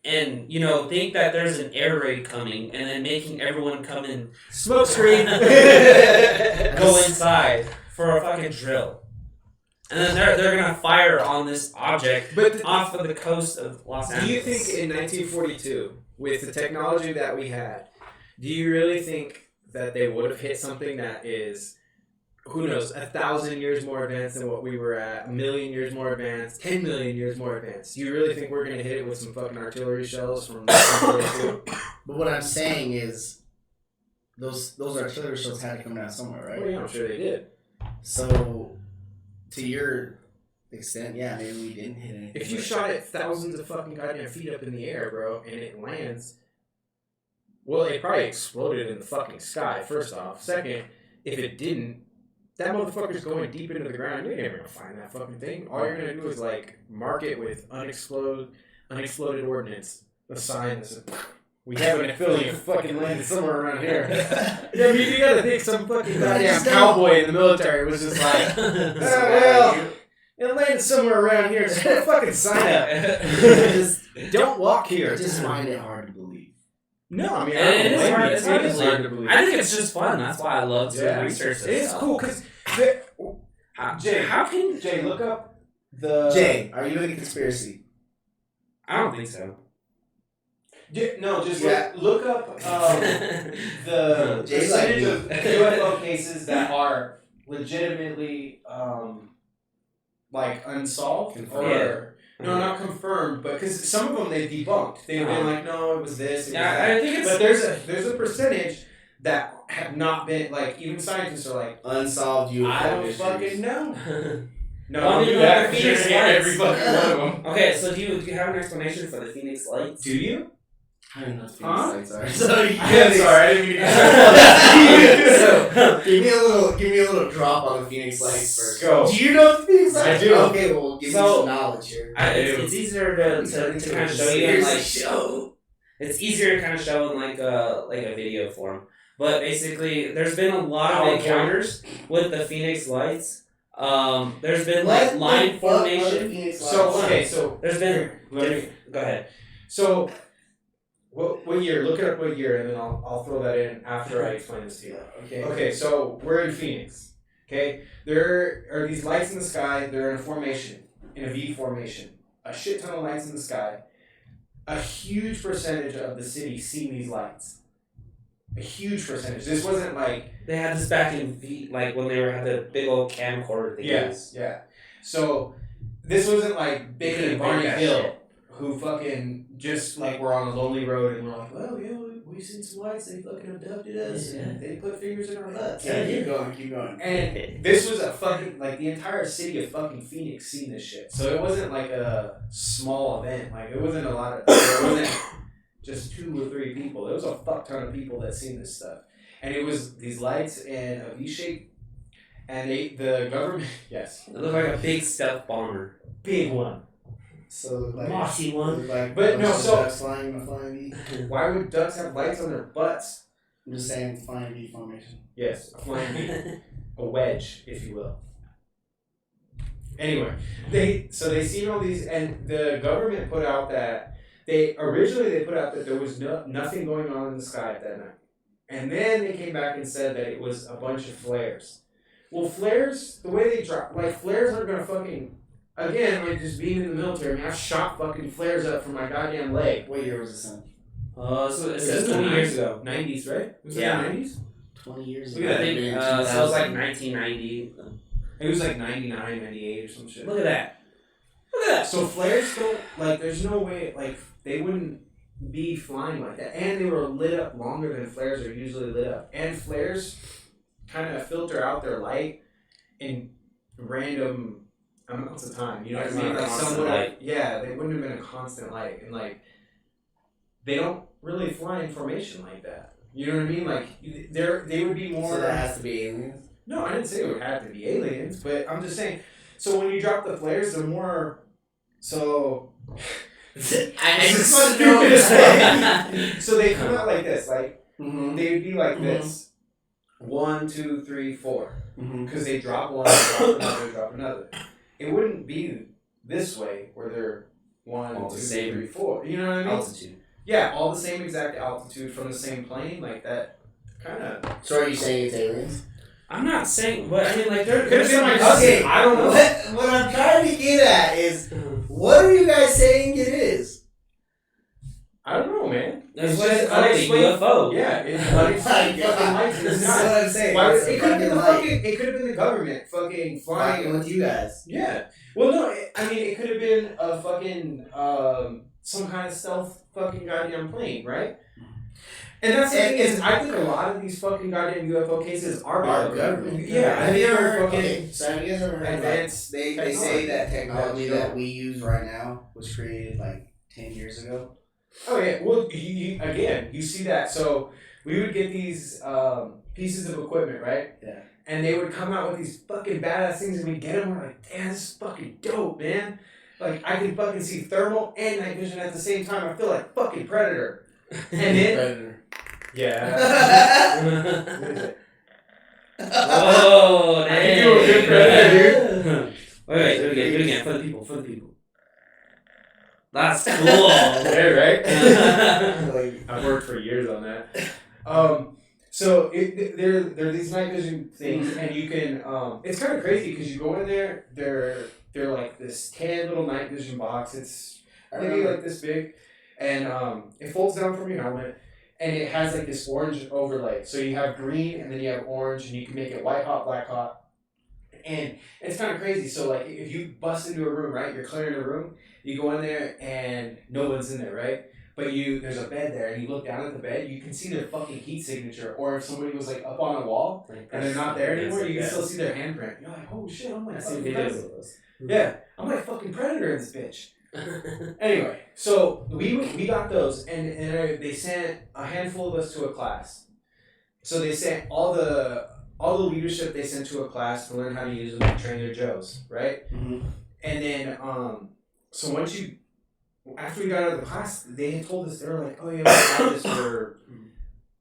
and, think that there's an air raid coming and then making everyone come in, Smoke screen. go inside for a fucking drill? And then they're gonna fire on this object But off of the coast of Los Angeles. do you think in 1942, with the technology that we had, do you really think that they would have hit something that is, who knows, 1,000 years more advanced than what we were at, 1,000,000 years more advanced, 10 million years more advanced? Do you really think we're going to hit it with some fucking artillery shells from 1942? But what I'm saying is, those artillery shells had to come down somewhere, right? Well, yeah, I'm sure they did. So, to your extent, yeah, maybe we didn't hit anything. If you shot it thousands of fucking goddamn feet up in the air, bro, and it lands, well, it probably exploded in the fucking sky, first off. Second, if it didn't, that motherfucker's going deep into the ground. You're never gonna find that fucking thing. All you're gonna do is like mark it with unexploded ordnance. A sign that says, "We have an affiliate fucking landed somewhere around here." Yeah, I mean, you gotta think some fucking goddamn cowboy in the military was just like, well, it landed somewhere around here. Just put a fucking sign up. Just don't walk here. I just find it hard to believe. No, I mean, And it is hard. It's hard It is hard to believe. I think it's just fun. That's why I love to Yeah. research this. It is stuff. cool because How can Jay look up the Jay, are you in a conspiracy? I don't think so. No, just Yeah. look up the Jay's percentage like of UFO cases that are legitimately like unsolved Confirmed. or no, not confirmed, but because some of them they debunked. They've been like, no, it was this. It was Yeah, that. I think it's. But there's a percentage that have not been like even scientists are like, Unsolved UFO I don't issues. fucking know. No, Well, I'll you do know that the because you're Phoenix gonna hear Lights. every fucking one of them. Okay, so do you have an explanation for the Phoenix Lights? Do you? I don't know what Huh? Phoenix Lights are. So you I'm sorry, I didn't mean to. So, give me a little drop on the Phoenix Lights first. Go. Do you know what the Phoenix Lights? I do. Okay, well, give me So- some knowledge here. It's easier to kind of show you in like show. it's easier to kind of show in like a video form. But basically, there's been a lot of encounters with the Phoenix Lights There's been like line formation. So There's been. let me Go ahead. So, what year? Look it up what year, and then I'll throw that in after I explain this to you. Okay, so we're in Phoenix. Okay, there are these lights in the sky. They're in a formation, in a V formation. A shit ton of lights in the sky. A huge percentage of the city seen these lights. A huge percentage. This wasn't like They had this back in like when they had the big old camcorder things. yeah. So this wasn't like Big and Barney that Hill, shit. who fucking just like were on a lonely road and we're like, well, yeah, we seen some lights. They fucking abducted us and they put fingers in our butts. Yeah, keep going. And this was a fucking, like, the entire city of fucking Phoenix seen this shit. So it wasn't like a small event. Like, it wasn't a lot of, it wasn't just 2 or 3 people. There was a fuck ton of people that seen this stuff. And it was these lights in a V shape. And the government, yes. It looked like a big stealth bomber. Big one. So look like Mossy one. look like But no, so- ducks flying in a flying V. Why would ducks have lights on their butts? I'm just saying flying V formation. Yes, a flying V. A wedge, if you will. Anyway, they seen all these, and the government put out that they put out that there was nothing going on in the sky at that night, and then they came back and said that it was a bunch of flares. Well, flares, the way they drop, like flares aren't gonna fucking, again, like just being in the military. I mean, I've shot fucking flares up from my goddamn leg. What year was this in? So it says 20 years ago. 90s, right? Was Yeah. it the 90s? 20 years Look ago. at I think so it was like 1990. It was like 99, 98 or some shit. Look at that. So flares don't, like, there's no way, like, they wouldn't be flying like that. And they were lit up longer than flares are usually lit up. And flares kind of filter out their light in random amounts of time. You know what I It's mean? not a Like, constant some would, light. yeah, they wouldn't have been a constant light. And, like, they don't really fly in formation like that. You know what I mean? Like, they would be more... So that has to be aliens? No, I didn't say it would have to be aliens, but I'm just saying. So when you drop the flares, they're more. So. I just want to know. So they come out like this, like Mm-hmm. they would be like this. 1, 2, 3, 4, Mm-hmm. because they drop one, drop another, drop another. It wouldn't be this way where they're 1, All 2, the same 3, 4. You know what I mean? Altitude. Yeah, all the same exact altitude from the same plane, like that. Kind of. So are you saying it's aliens? I'm not saying, but I mean, like, there Could could have have been been my like, cousin. I don't know. What I'm trying to get at is, what are you guys saying it is? I don't know, man. That's what it's called, a UFO. Yeah, it's unexplained fucking lights in the This is sky. what I'm saying. Why, It's it could have been the fucking light. fucking. It could have been the government fucking flying. Fucking with you guys. Yeah. Well, no. I mean, it could have been a fucking some kind of stealth fucking goddamn plane, right? And that's the thing is, I think a lot of these fucking goddamn UFO cases are government. Yeah. Have you ever heard? fucking Okay, so have you guys ever heard? advanced? They say that technology Technology. that we use right now was created like 10 years ago. Oh yeah. Well, again, you see that. So we would get these pieces of equipment, right? Yeah. And they would come out with these fucking badass things, and we get them. We're like, damn, this is fucking dope, man. Like, I can fucking see thermal and night vision at the same time. I feel like fucking Predator. And then, Predator. yeah. What is it? Oh, I can do a good Predator, dude. Wait, do it again, for the people. That's cool. Yeah, right? Like, I've worked for years on that. So they're these night vision things, and you can. It's kind of crazy because you go in there. They're like this tan little night vision box. It's maybe like this big, and it folds down from your helmet, and it has like this orange overlay. So you have green, and then you have orange, and you can make it white hot, black hot, and it's kind of crazy. So like if you bust into a room, right, you're clearing a room. You go in there and no one's in there, right? But there's a bed there, and you look down at the bed, you can see their fucking heat signature. Or if somebody was like up on a wall and they're not there anymore, you can still see their handprint. You're like, oh shit, I'm like I've seen fucking videos Predator. of those. Yeah, I'm like fucking Predator in this bitch. Anyway, so we got those, and they sent a handful of us to a class. So they sent all the leadership they sent to a class to learn how to use them and train their Joes, right? Mhm. And then so after we got out of the class, they had told us, they were like, oh yeah, we got this for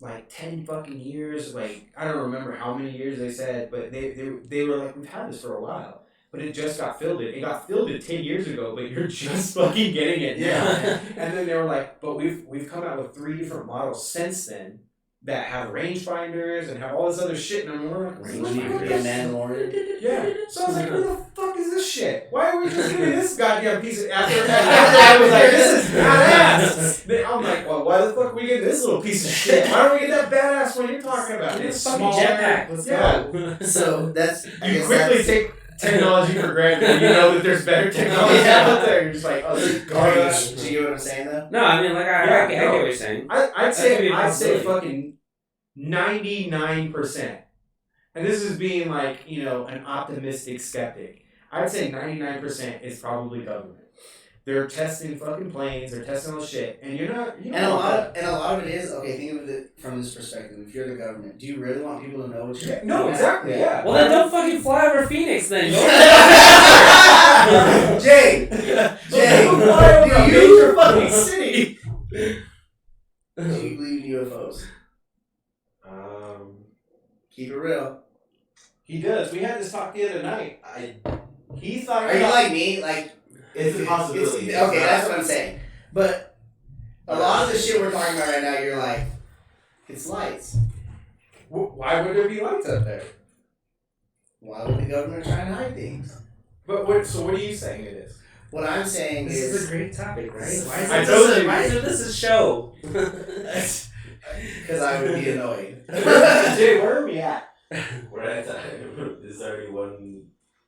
like 10 fucking years, like I don't remember how many years they said, but they were like, we've had this for a while. But it just got fielded. It got fielded 10 years ago, but you're just fucking getting it now. Yeah. And then they were like, but we've come out with 3 different models since then that have rangefinders and have all this other shit. And I'm like, Mandalorian. yeah. So I was like, who the fuck is this shit? Why are we just giving this goddamn piece of after I was like, this is badass. Then I'm like, well, why the fuck are we getting this little piece of shit? Why don't we get that badass one you're talking about? It's It's fucking smaller. jetpack. Let's go. So that's I You guess quickly that's, take technology for granted. You know that there's better technology out there. You're just like, oh, this is garbage. Do you know what I'm saying though? No, I mean, like, I get what you're saying. I'd That could be say a possibility. fucking 99%. And this is being like, an optimistic skeptic. I'd say 99% is probably government. They're testing fucking planes. They're testing all this shit, and you're not. And a lot of it is okay. Think of it from this perspective. If you're the government, do you really want people to know what you're? No, exactly. Yeah. Well, then don't fucking fly over Phoenix then. Jay, Don't fly over a major fucking city. do you believe in UFOs? Keep it real. He does. We had this talk the other night. He thought. Are you like me? Like It's a possibility. it's- okay, that's what I'm saying. But a lot of the shit we're talking about right now, you're like, it's lights. Why would there be lights up there? Why would the government try and hide things? But what? So what are you saying it is? What I'm saying This is a is great topic, right? I told you. Why is this a show? because I would be annoyed. Jay, where are we at? We're at time. This is already 1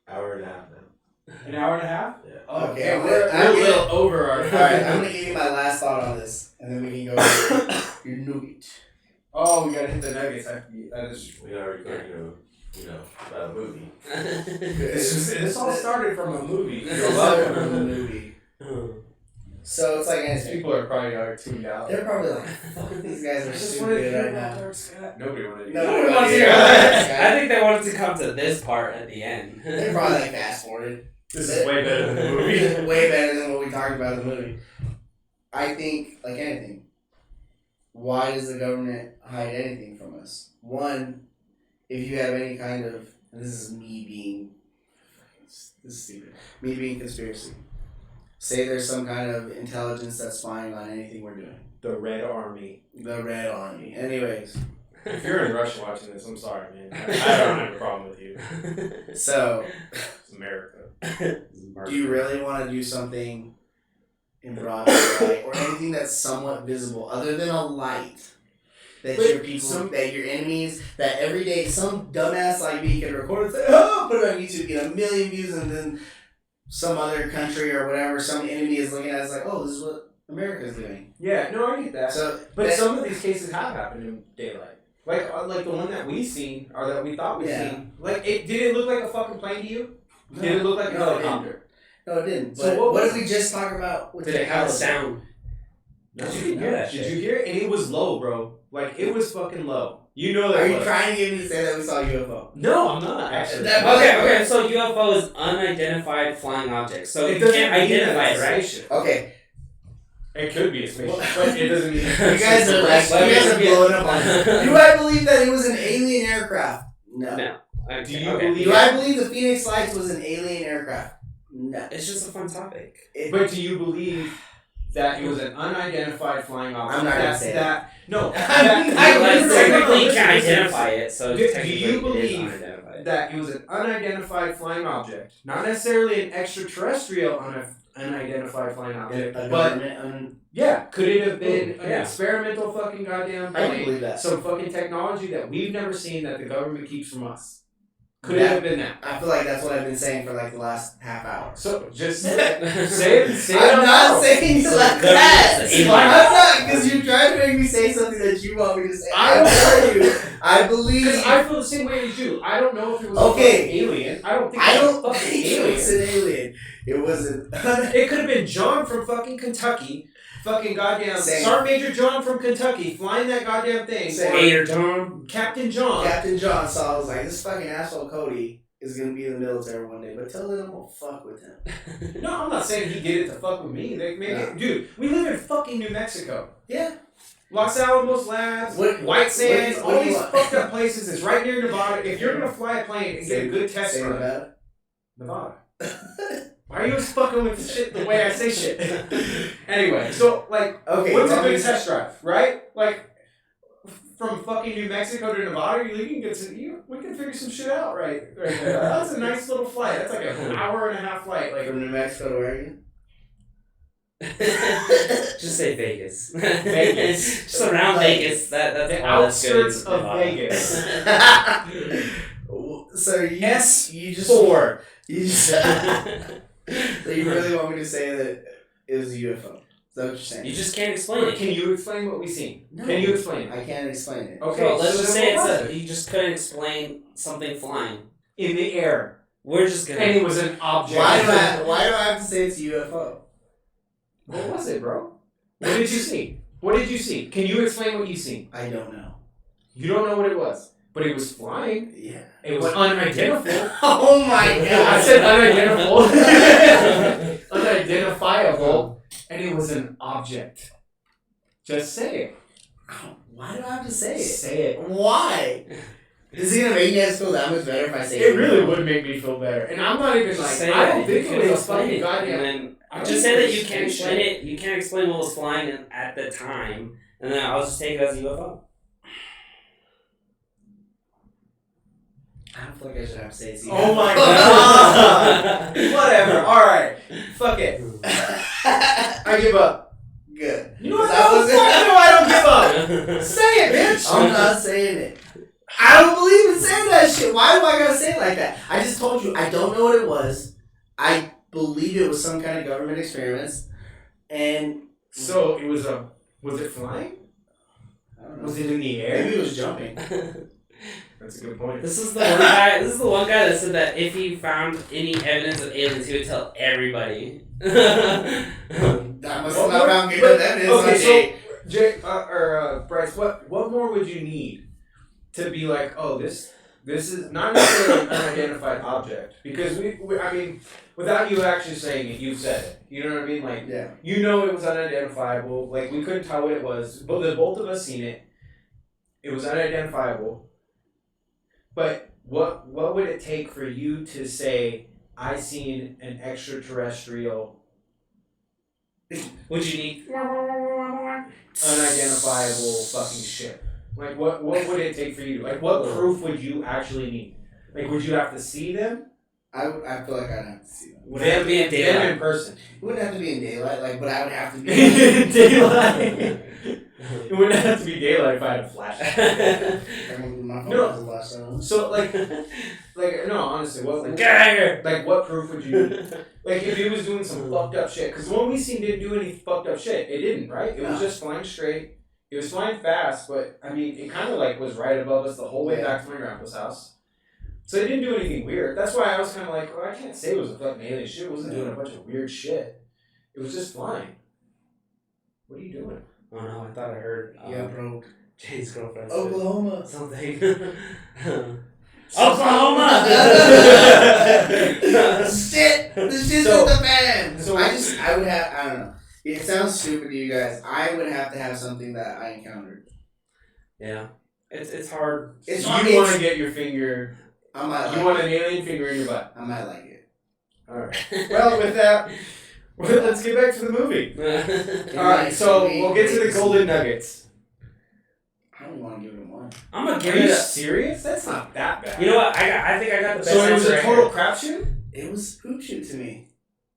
hour and a half now. An hour and a half? Yeah. Oh, Okay, okay, I'm we're gonna- a little over our. All right, I'm gonna give you my last thought on this, and then we can go to your nugget. Oh, we gotta hit the nuggets. That is. We already talking about a movie. This all started from a movie. You're welcome to the movie. So it's like anything. People are probably tuned out. They're probably like, fuck, these guys are stupid right now. Nobody wanted to. Nobody wants to hear hear that. that. I think they wanted to come to this part at the end. They probably like fast forwarded. This is way better than the movie. Way better than what we talked about in the movie. I think, like anything, why does the government hide anything from us? One, if you have any kind of, and this is me being, this is stupid, me being conspiracy. Say there's some kind of intelligence that's spying on anything we're doing. The Red Army. The Red Army. Anyways, If you're in Russia watching this, I'm sorry, man. I don't have a problem with you. so It's America. do you really want to do something in broad daylight or anything that's somewhat visible other than a light that But your people, that your enemies, that every day some dumbass like me can record and say, oh, put it on YouTube, get 1 million views, and then some other country or whatever, some enemy is looking at it, it's like, oh, this is what America's doing. Yeah, no, I get that. So, But that- some of these cases have happened in daylight. Like the one that we seen, or that we thought we Yeah. seen. Like, did it look like a fucking plane to you? No. Did it look like a No, it helicopter? No, it didn't. So But what what was did we just talk about? With Did it have a technology? sound? Did No, you no, hear that? shit. Did you hear it? And it was low, bro. Like, it was fucking low. You know that. Are you was. trying to get me to say that we saw a UFO? No, I'm not actually. Okay, so UFO is unidentified flying object. So you can't identify it, right? Spaceship. Okay, It could be a spaceship, but it doesn't mean. you guys are like, you guys are blowing up on it. Do I believe that it was an alien aircraft? No. No. Do you Okay. believe? Do I believe the Phoenix Lights was an alien aircraft? No. It's just a fun topic. But do you believe that it was an unidentified flying object? I'm not gonna That's say that. No. Like, technically you can't listen, identify it, so Do technically you it is believe unidentified. that it was an unidentified flying object, not necessarily an extraterrestrial unidentified flying object, A but government, yeah, could it have been an Yeah. experimental fucking goddamn I can plane? believe that. Some fucking technology that we've never seen that the government keeps from us. Could it Yeah. have been that? I feel like that's what I've been saying for like the last half hour. So just say it. I'm not saying you like There that. is a- I'm not, because you're trying to make me say something that you want me to say. I'm telling you, I believe. Because I feel the same way as you. I don't know if it was Okay. a fucking alien. I don't think I it was don't a fucking think alien. it was an alien. It was an. It could have been John from fucking Kentucky. Fucking goddamn Same. Sergeant Major John from Kentucky flying that goddamn thing. Same. Or Gator John. Captain John. Captain John saw. I was like, this fucking asshole Cody is gonna be in the military one day, but tell him I won't fuck with him. No, I'm not saying he did it to fuck with me. Like, maybe, No. dude, we live in fucking New Mexico. Yeah. Los Alamos Labs, White Sands, all these fucked up places. It's right near Nevada. If you're gonna fly a plane and get a good test run, Nevada. Why are you always fucking with the shit the way I say shit? Anyway, so like, what's a good test drive, right? Like, from fucking New Mexico to Nevada, we can figure some shit out, right there. That's a nice little flight. That's like an hour and a half flight, like from New Mexico to Oregon. Just say Vegas. Vegas. Just around Vegas. That's the all that's good. outskirts of Vegas. So you just Four. So you really want me to say that it was a UFO? Is that what you're saying? You just can't explain it. Can you explain what we seen? No. Can you explain it? I can't explain it. Okay, So let's so just then say what was you just couldn't explain something flying. in the air. We're just gonna. And it was an object. Why do I have to say it's a UFO? What was it, bro? What did you see? What did you see? Can you explain what you seen? I don't know. You don't know what it was, but it was flying. Yeah. It was unidentifiable. Oh my god! I said unidentifiable. Unidentifiable, and it was an object. Just say it. Why do I have to say it? Say it. Why? Is it gonna make you guys feel that much better if I say it? It really would make me feel better, and I'm not even like Say I don't it. think You it can was a explain fucking it. goddamn. And then I don't just think say that it's you can't explain it. You can't explain what was flying at the time, and then I'll just take it as a UFO. I don't feel like I should have to say it. Oh my god! Whatever. All right. Fuck it. I give up. Good. You know what? That was No, I don't give up. Say it, bitch. I'm not saying it. I don't believe in saying that shit. Why do I gotta say it like that? I just told you I don't know what it was. I believe it was some kind of government experiments, and So it was a. Was it flying? I don't know. Was it in the Maybe air? it was jumping. That's a good point. This is the one guy. This is the one guy that said that if he found any evidence of aliens, he would tell everybody. That must have not found good evidence. Okay, so Okay. Jay Bryce, what more would you need to be like, oh, this is not necessarily an unidentified object, because we I mean, without you actually saying it, you said it. You know what I mean? Like, Yeah. you know, it was unidentifiable. Like, we couldn't tell what it was, but the both of us seen it. It was unidentifiable. But what would it take for you to say, I seen an extraterrestrial Would you need? unidentifiable fucking ship? Like, what would it take for you? Like, what proof would you actually need? Like, would you have to see them? I feel like I'd have to see them. Would it have to be in Them daylight? in person. It wouldn't have to be in daylight, like, but I would have to be. Daylight. It wouldn't have to be daylight if I had a flashlight. My phone No. has a flashlight. So, like, no, honestly, Get out of here! like, what proof would you need? Like, if he was doing some fucked up shit, because the one we seen didn't do any fucked up shit. It didn't, right? It was just flying straight. It was flying fast, but I mean, it kind of like was right above us the whole way back to my grandpa's house. So it didn't do anything weird. That's why I was kind of like, well, I can't say it was a fucking alien shit. It wasn't doing a bunch of weird shit. It was just flying. What are you doing? Oh no! I thought I heard. Yeah, bro. Jane's girlfriend. said Oklahoma. Something. Oklahoma! Shit! This shit's So- in the fan! so- I would have, I don't know. It sounds stupid to you guys. I would have to have something that I encountered. Yeah, it's hard. It's You hard. want to get your finger. I might like You want an alien finger in your butt. I might like it. Alright. Well, with that, let's get back to the movie. Alright, so we'll get to the golden nuggets. I don't want to give it a 1. I'm gonna Are give you it. serious? That's not that bad. You know what? I think I got the best. So it was answer a right total here. crapshoot? It was poop shoot to me.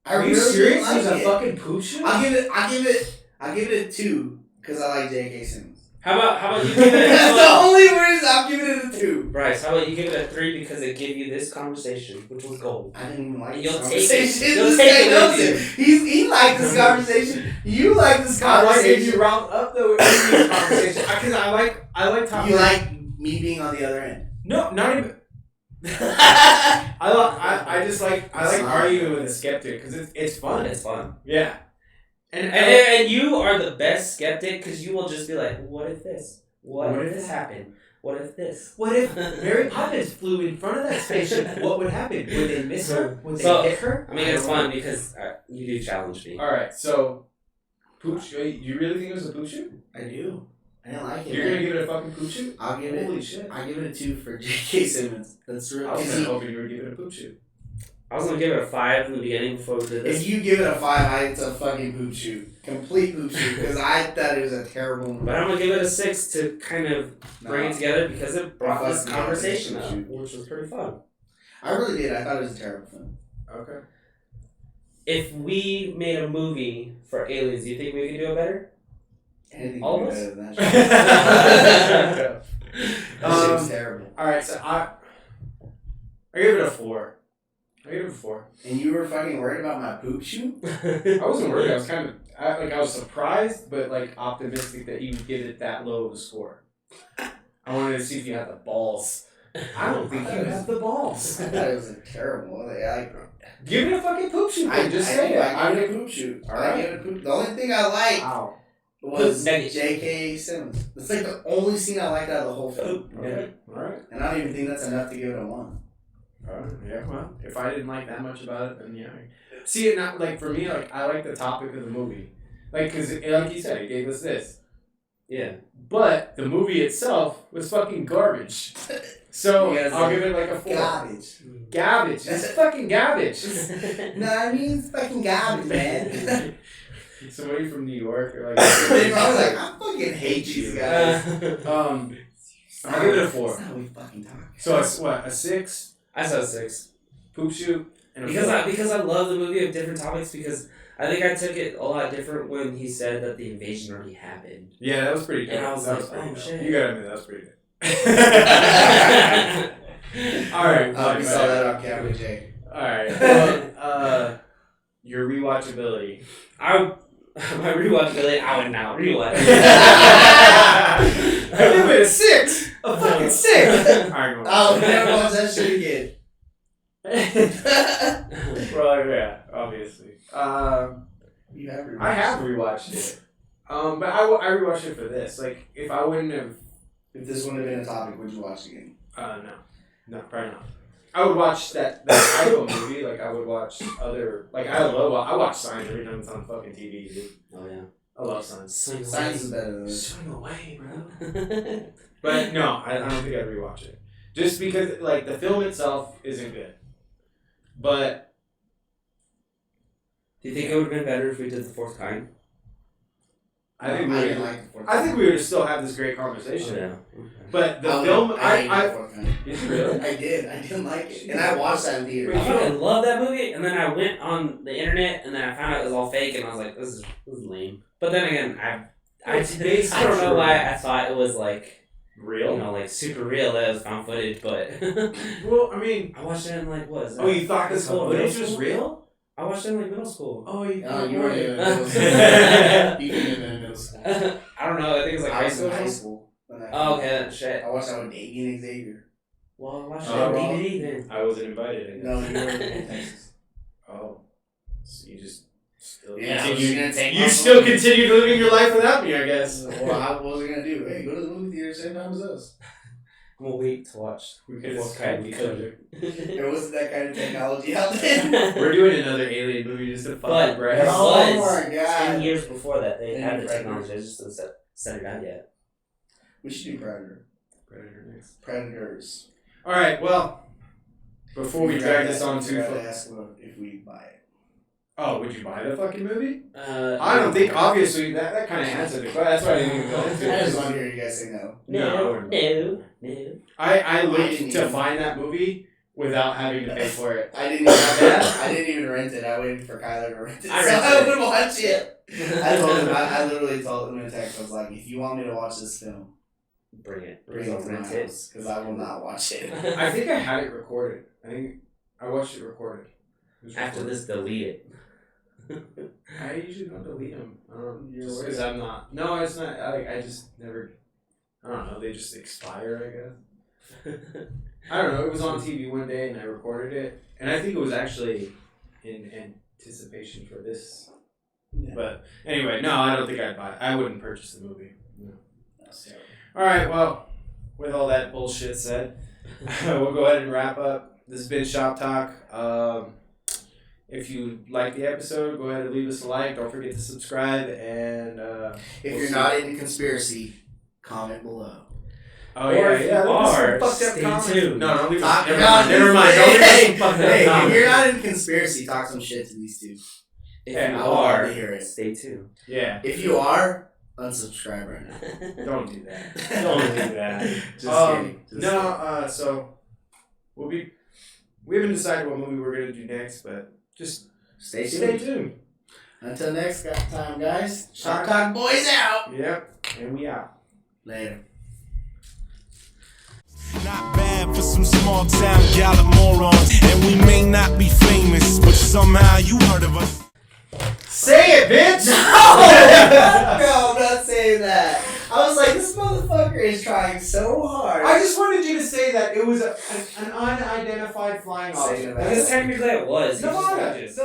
Are you really serious? like It was a it. fucking poop shoot? I'll give it a 2 because I like J.K. Simmons. How about you give it That's the a only reason I'm giving it a 2. Bryce? How about you give it a 3 because it gave you this conversation, which was gold. I didn't even like You'll this take it. conversation. You'll This take guy it knows with it. He liked this conversation. You like this I like that conversation. you round up the conversation because I like talking. You like me being on the other end. No, not even. I just like arguing with a skeptic because it's fun. It's fun. Yeah. And you are the best skeptic because you will just be like, what if this? What if this happened? What if this? What if Mary Poppins flew in front of that spaceship? What would happen? Would they miss her? Would they So, hit her? I mean, it's fun because you do challenge me. All right, so poop. Do you really think it was a poop shoot? I do. I didn't like it. You're man. gonna give it a fucking poop shoot? I'll give it. Holy shit! I'll give it a 2 for J.K. Simmons. That's real. I was 'cause kind of he- hoping you were giving it a poop shoot. I was gonna give it a 5 in the beginning before we did this. If you give it a 5, it's a fucking poop shoot. Complete poop shoot. Because I thought it was a terrible movie. But I'm gonna give it a 6 to kind of bring it together because it brought this fucking conversation yeah, up, shoot. which was pretty fun. I really did. I thought it was a terrible film. Okay. If we made a movie for aliens, do you think we could do it better? Anything All could be of us? better than that shit. That shit was terrible. All right, so I give it a 4. I give it a 4. And you were fucking worried about my poop shoot? I wasn't worried. I was kind of I was surprised, but like optimistic that you would give it that low of a score. I wanted to see if you had the balls. I don't think you have the balls. I thought it was a terrible. Give it a fucking poop shoot. I Just say it. I give it a poop shoot. All I right. give it a poop. The only thing I liked Wow. was Nuggets. J.K. Simmons. It's like the only scene I liked out of the whole film. Okay. All right. And I don't even think that's enough to give it a 1. Yeah. Well, if I didn't like that much about it, then yeah. See, it not like for me. Like I like the topic of the movie. Like, cause like you said, it gave us this. Yeah. But the movie itself was fucking garbage. So You guys I'll are give it like a 4. Garbage. Garbage. It's fucking garbage. No, I mean, it's fucking garbage, man. Somebody from New York or like. I was like, I fucking hate these guys. I'll give it a 4. That's how we fucking talk. So it's what, a 6? I said 6. Poop shoot and a Because 4. I love the movie of different topics because I think I took it a lot different when he said that the invasion already happened. Yeah, that was pretty good. And I was That like, pretty oh, good. shit. You gotta admit that was pretty good. Alright. We saw that on camera, Jay. Alright. Well, your rewatchability. My rewatchability, I would now rewatch. I give it a 6! A fucking 6! Alright, go on. Oh, never watch that shit again. Well, yeah, obviously. You have I have rewatched it. But I rewatched it for this. Like, if I wouldn't have... If this wouldn't have been a topic, would you watch it again? No. No, probably not. I would watch that Idaho movie. Like, I would watch other... Like, I watch Signs every time it's on fucking TV, dude. Oh, yeah. I love Signs. Science is better than this. Swing away, bro. But no, I don't think I'd rewatch it. Just because, like, the film itself isn't good. But... Do you think it would have been better if we did the fourth kind? I think I we didn't would... like the fourth I think we would still have this great conversation. Yeah. But the I film... hated the fourth kind. Did you really? I did. I didn't like it. And I watched that in theater. I fucking love that movie, and then I went on the internet, and then I found out it was all fake, and I was like, this is lame. But then again, I don't know why I thought it was like Real? you know, like super real that it was found footage, but Well, I mean... I watched it in like what? Is that Oh, you thought this high school, whole middle footage was school? real? I watched it in like middle school. Oh, you You were in middle school. I You came in middle school. don't know. I think it was like I high was school. in high school. When that Oh, came okay, out. then shit. I watched that with Davey and Xavier. Well, I watched it Oh, on well. DVD then. I wasn't invited, I guess. No, you were in Texas. Oh. So you just still Yeah, continue... I was gonna take You my still phone. continued living your life without me, I guess. Well, what was I gonna do? Hey, go to the movie theater same time as us. I'm gonna wait to watch. We could Fourth Skype kind each because- other. There wasn't that kind of technology out then. We're doing another alien movie just to fuck But with Brad. there Oh was my God. 10 years before that they had the Predator. technology. I just didn't set it out yet. We should do Predator. Predator next. Predators. Alright, well, before we drag this on too far. far. Ask if we buy it. Oh, would you buy the fucking movie? I I don't think, obviously, that kind of answered the question. That's why I didn't even go into I just it. want to hear you guys say no. No. I looked to find that movie without having to pay for it. I didn't even I didn't even rent it. I waited for Kyler to rent it. I so rented I it. would watch it. I told him, I literally told him in a text, I was like, if you want me to watch this film, Bring it. bring it to my Rent it. house, because I will not watch it. I think I had it recorded. I think I watched it recorded. It was After recorded. this, delete it. I usually don't delete them. You're Just worried? because I'm not. No, it's not. I just never. I don't know. They just expire, I guess. I don't know. It was on TV one day and I recorded it. And I think it was actually in anticipation for this. Yeah. But anyway, no, I don't think I'd buy it. I wouldn't purchase the movie. No. That's terrible. Alright, well, with all that bullshit said, we'll go ahead and wrap up. This has been Shop Talk. If you like the episode, go ahead and leave us a like. Don't forget to subscribe. And If you're not into conspiracy, comment below. Oh Or yeah, if yeah. you look at some are, fucked up stay comments. tuned. No, don't leave. Talk Never about mind. Never mind. Don't leave Hey, some fucked up hey, if comments. you're not in conspiracy, talk some shit to these two. If Yeah, you I would love are, to hear it. stay tuned. Yeah, If you are, unsubscribe right now. don't do that. Don't do that. Just kidding. Just No, so we haven't decided what movie we're gonna do next, but just Stay stay tuned. tuned. Until next time, guys. Shop Talk Boys out. Yep, and we out. Later. Not bad for some small town gallant morons. And we may not be famous, but somehow you heard of us. Say it, bitch! No, I'm not saying that. I was like, this motherfucker is trying so hard. I just wanted you to say that it was an unidentified flying Say object. it, Because technically it was. No, You just no, gotta no. just-